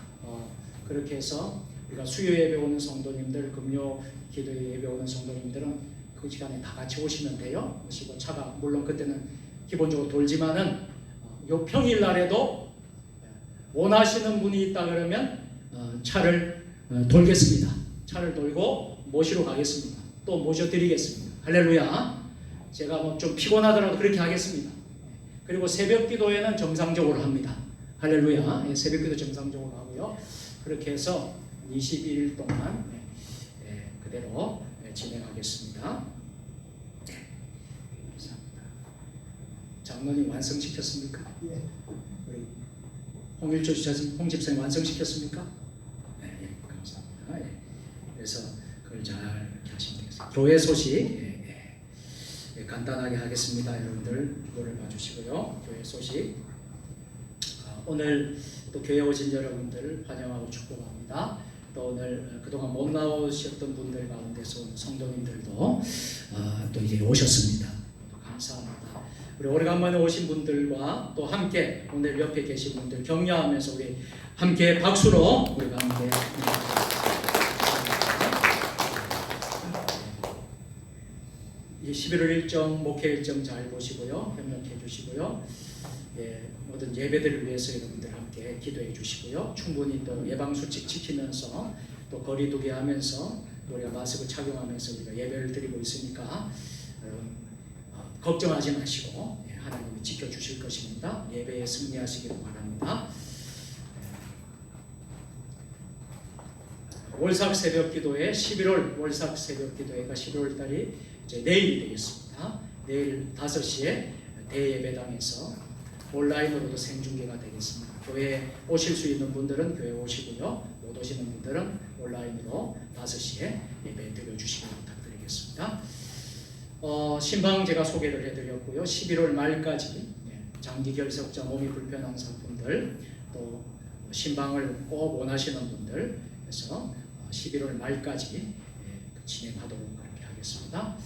그렇게 해서 우리가 수요 예배 오는 성도님들, 금요 기도회 예배 오는 성도님들은 그 시간에 다 같이 오시면 돼요. 오시고 차가 물론 그때는 기본적으로 돌지만은 요 평일 날에도 원하시는 분이 있다 그러면 차를 돌겠습니다. 차를 돌고 모시러 가겠습니다. 또 모셔드리겠습니다. 할렐루야. 제가 뭐 좀 피곤하더라도 그렇게 하겠습니다. 그리고 새벽 기도회는 정상적으로 합니다. 할렐루야. 새벽 기도 정상적으로 하고요. 그렇게 해서 21일 동안 그대로 진행하겠습니다. 감사합니다. 장로님 완성시켰습니까? 예. 우리 홍일조 홍 집사님 완성시켰습니까? 네, 감사합니다. 그래서 그걸 잘 이렇게 하시면 되겠습니다. 교회 소식 간단하게 하겠습니다. 여러분들 이거를 봐주시고요. 교회 소식 오늘 또 교회 오신 여러분들 환영하고 축복합니다. 또 오늘 그동안 못 나오셨던 분들 가운데서 온 성도님들도 또 이제 오셨습니다. 감사합니다. 우리 오래간만에 오신 분들과 또 함께 오늘 옆에 계신 분들 격려하면서 우리 함께 박수로 우리가 함께 이 11월 일정, 목회 일정 잘 보시고요. 협력해 주시고요. 모든 예배들을 위해서 여러분들 함께 기도해 주시고요. 충분히 또 예방수칙 지키면서 또 거리두기 하면서 우리가 마스크 착용하면서 우리가 예배를 드리고 있으니까 걱정하지 마시고 하나님이 지켜주실 것입니다. 예배에 승리하시기를 바랍니다. 월삭 새벽 기도회 11월 월삭 새벽 기도회가 11월 달이 이제 내일이 되겠습니다. 내일 5시에 대예배당에서 온라인으로도 생중계가 되겠습니다. 교회에 오실 수 있는 분들은 교회에 오시고요. 못 오시는 분들은 온라인으로 5시에 예배 드려주시길 부탁드리겠습니다. 신방 제가 소개를 해드렸고요. 11월 말까지 장기 결석자 몸이 불편한 분들 또 신방을 꼭 원하시는 분들 그래서 11월 말까지 진행하도록 그렇게 하겠습니다.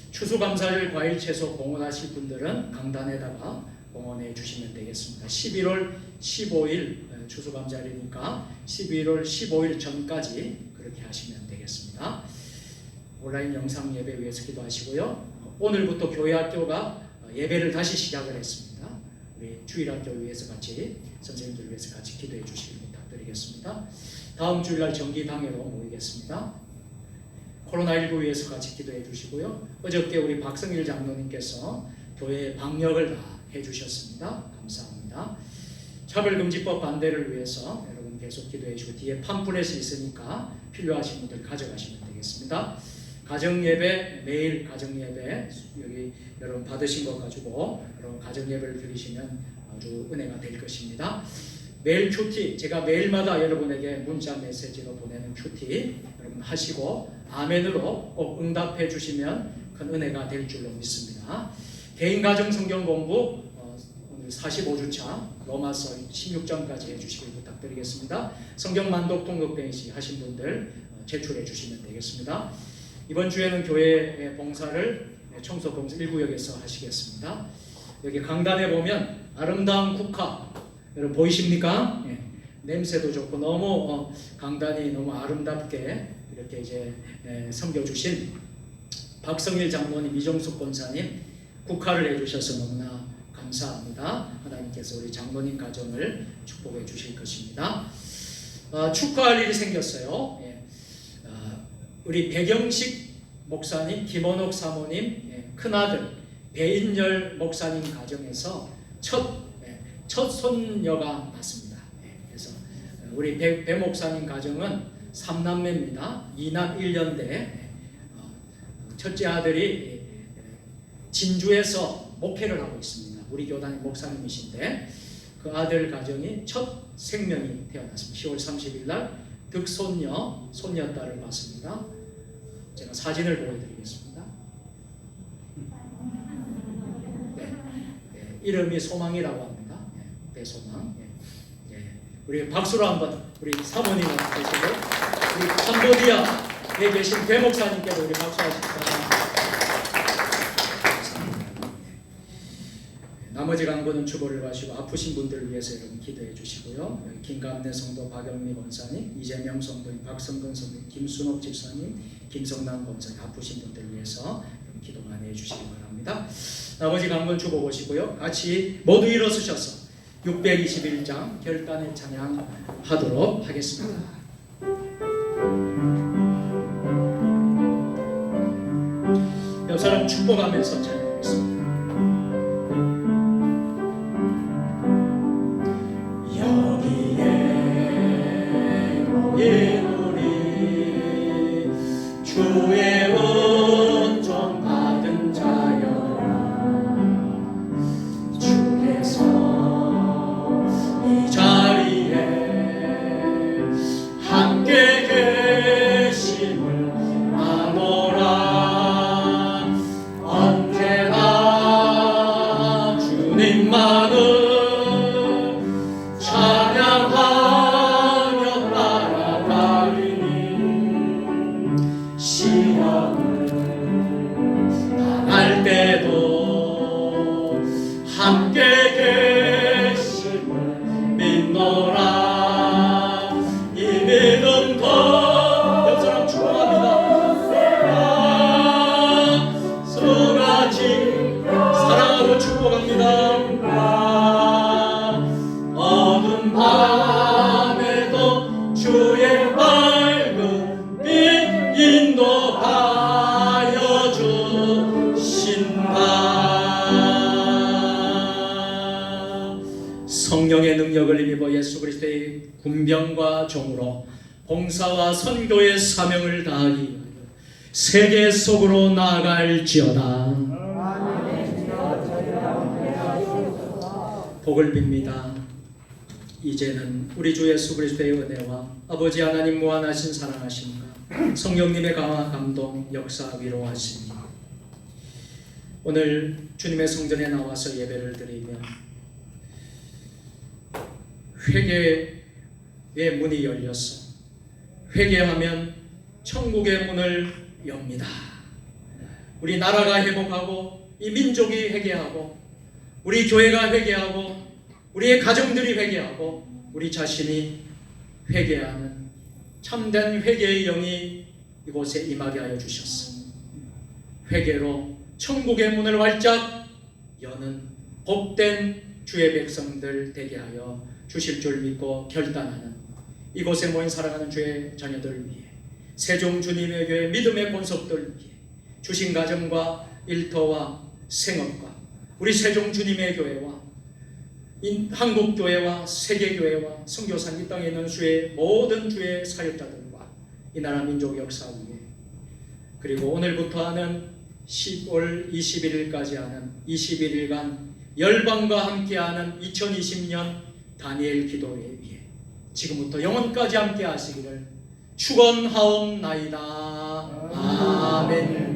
추수감사절 과일 채소 봉헌하실 분들은 강단에다가 봉헌해 주시면 되겠습니다. 11월 15일 추수감사절이니까 11월 15일 전까지 그렇게 하시면 되겠습니다. 온라인 영상 예배 위해서 기도하시고요. 오늘부터 교회학교가 예배를 다시 시작을 했습니다. 우리 주일학교 위해서 같이 선생님들 위해서 같이 기도해 주시길 부탁드리겠습니다. 다음 주일날 정기당회로 모이겠습니다. 코로나19 위해서 같이 기도해 주시고요. 어저께 우리 박성일 장로님께서 교회 방역을 다 해주셨습니다. 감사합니다. 차별금지법 반대를 위해서 여러분 계속 기도해 주시고 뒤에 팜플렛이 있으니까 필요하신 분들 가져가시면 되겠습니다. 가정예배 매일 가정예배 여기 여러분 받으신 것 가지고 여러분 가정예배를 드리시면 아주 은혜가 될 것입니다. 매일 큐티 제가 매일마다 여러분에게 문자 메시지로 보내는 큐티 여러분 하시고 아멘으로 꼭 응답해 주시면 큰 은혜가 될 줄로 믿습니다. 개인 가정 성경 공부 오늘 45주차 로마서 16장까지 해주시길 부탁드리겠습니다. 성경 만독 통독뱅이 하신 분들 제출해 주시면 되겠습니다. 이번 주에는 교회 봉사를 청소 봉사 1구역에서 하시겠습니다. 여기 강단에 보면 아름다운 국화 여러분 보이십니까? 냄새도 좋고 너무 강단이 너무 아름답게 이렇게 이제 섬겨주신 박성일 장로님, 이종숙 권사님 국화를 해주셔서 너무나 감사합니다. 하나님께서 우리 장로님 가정을 축복해 주실 것입니다. 축하할 일이 생겼어요. 우리 배경식 목사님, 김원옥 사모님 큰아들 배인열 목사님 가정에서 첫 손녀가 났습니다. 그래서 우리 배 목사님 가정은 3남매입니다. 2남 1년대 첫째 아들이 진주에서 목회를 하고 있습니다. 우리 교단의 목사님이신데 그 아들 가정이 첫 생명이 태어났습니다. 10월 30일 날 득손녀, 손녀딸을 봤습니다. 제가 사진을 보여드리겠습니다. 이름이 소망이라고 합니다. 배소망. 우리 박수로 한번 우리 사모님을 계시고 우리 캄보디아에 계신 배 목사님께도 우리 박수하십시다. 나머지 간부는 주보를 마시고 아프신 분들을 위해서 여러분 기도해 주시고요. 김감래 성도 박영미 권사님, 이재명 성도님, 박성근 성도님, 김순옥 집사님, 김성남 권사님 아프신 분들을 위해서 기도 많이 해주시기 바랍니다. 나머지 간부는 주보 보시고요. 같이 모두 일어서셔서 621장 결단의 찬양 하도록 하겠습니다. 옆 사람 축복하면서 찬양하겠습니다. 주의 은총 받은 자여라 주께서 이 자리에 함께 계심을 아노라 언제나 어두운 밤에도 주의 밝은 빛 인도하여 주신다. 성령의 능력을 힘입어 예수 그리스도의 군병과 종으로 봉사와 선교의 사명을 다하기 위하여 세계 속으로 나아갈지어다. 복을 빕니다. 이제는 우리 주 예수 그리스도의 은혜와 아버지 하나님 무한하신 사랑하심과 성령님의 강화 감동 역사 위로하심이 오늘 주님의 성전에 나와서 예배를 드리며 회개의 문이 열려서 회개하면 천국의 문을 엽니다. 우리 나라가 회복하고 이 민족이 회개하고 우리 교회가 회개하고 우리의 가정들이 회개하고 우리 자신이 회개하는 참된 회개의 영이 이곳에 임하게 하여 주셨습니다. 회개로 천국의 문을 활짝 여는 복된 주의 백성들 되게 하여 주실 줄 믿고 결단하는 이곳에 모인 사랑하는 주의 자녀들 위해 세종 주님의 교회 믿음의 본속들 위해 주신 가정과 일터와 생업과 우리 세종 주님의 교회와 한국교회와 세계교회와 선교사 이 땅에 있는 주의 모든 주의 사역자들과 이 나라 민족 역사 위에 그리고 오늘부터 하는 10월 21일까지 하는 21일간 열방과 함께하는 2020년 다니엘 기도회 위에 지금부터 영원까지 함께 하시기를 축원하옵나이다. 아멘.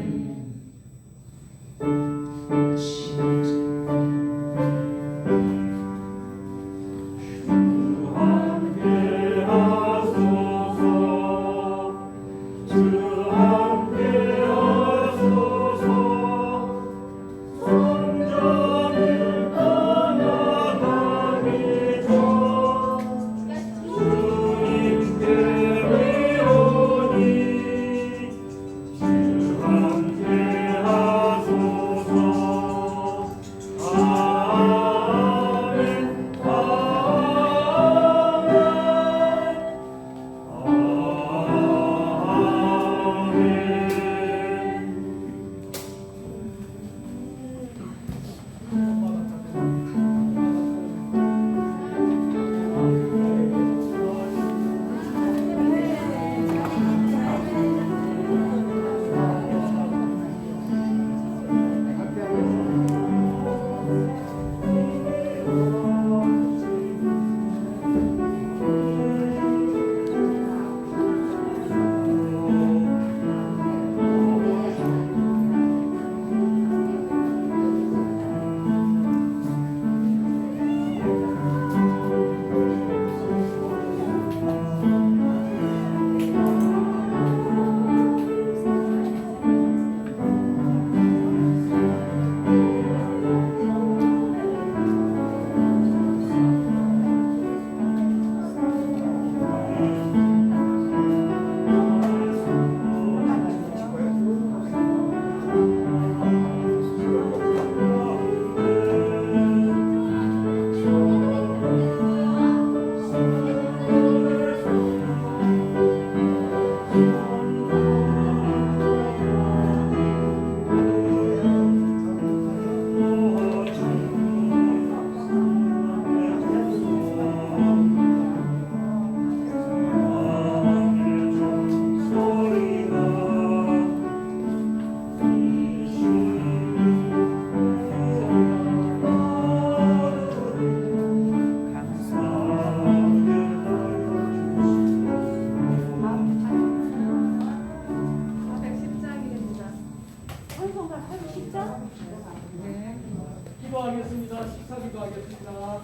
기도하겠습니다. 식사 기도하겠습니다.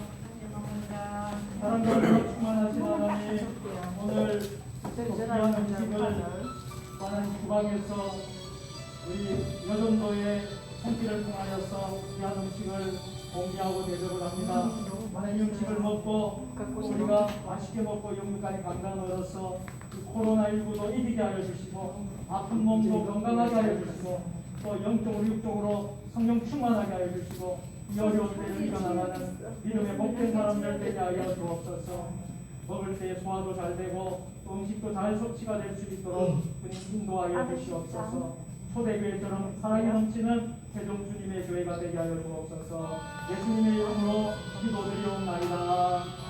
사랑과 충만하신 하나님, 오늘 귀한 음식을 하나님 주방에서 우리 여전도의 손길을 통하여서 귀한 음식을 공개하고 대접을 합니다. 하나님 음식을 먹고 우리가 맛있게 먹고 영육간의 건강을 얻어서 코로나19도 이기게 하여 주시고 아픈 몸도 건강하게 하여 주시고 또 영적으로 육적으로 성령 충만하게 하여 주시고 이 어려운 때를 이겨나가는 믿음의 복된 사람들 되게 하여 주옵소서. 먹을 때 소화도 잘 되고 또 음식도 잘 섭취가 될 수 있도록 주님 인도하여 주시옵소서. 초대교회처럼 사랑이 넘치는 세종 주님의 교회가 되게 하여 주옵소서. 예수님의 이름으로 기도드리옵나이다.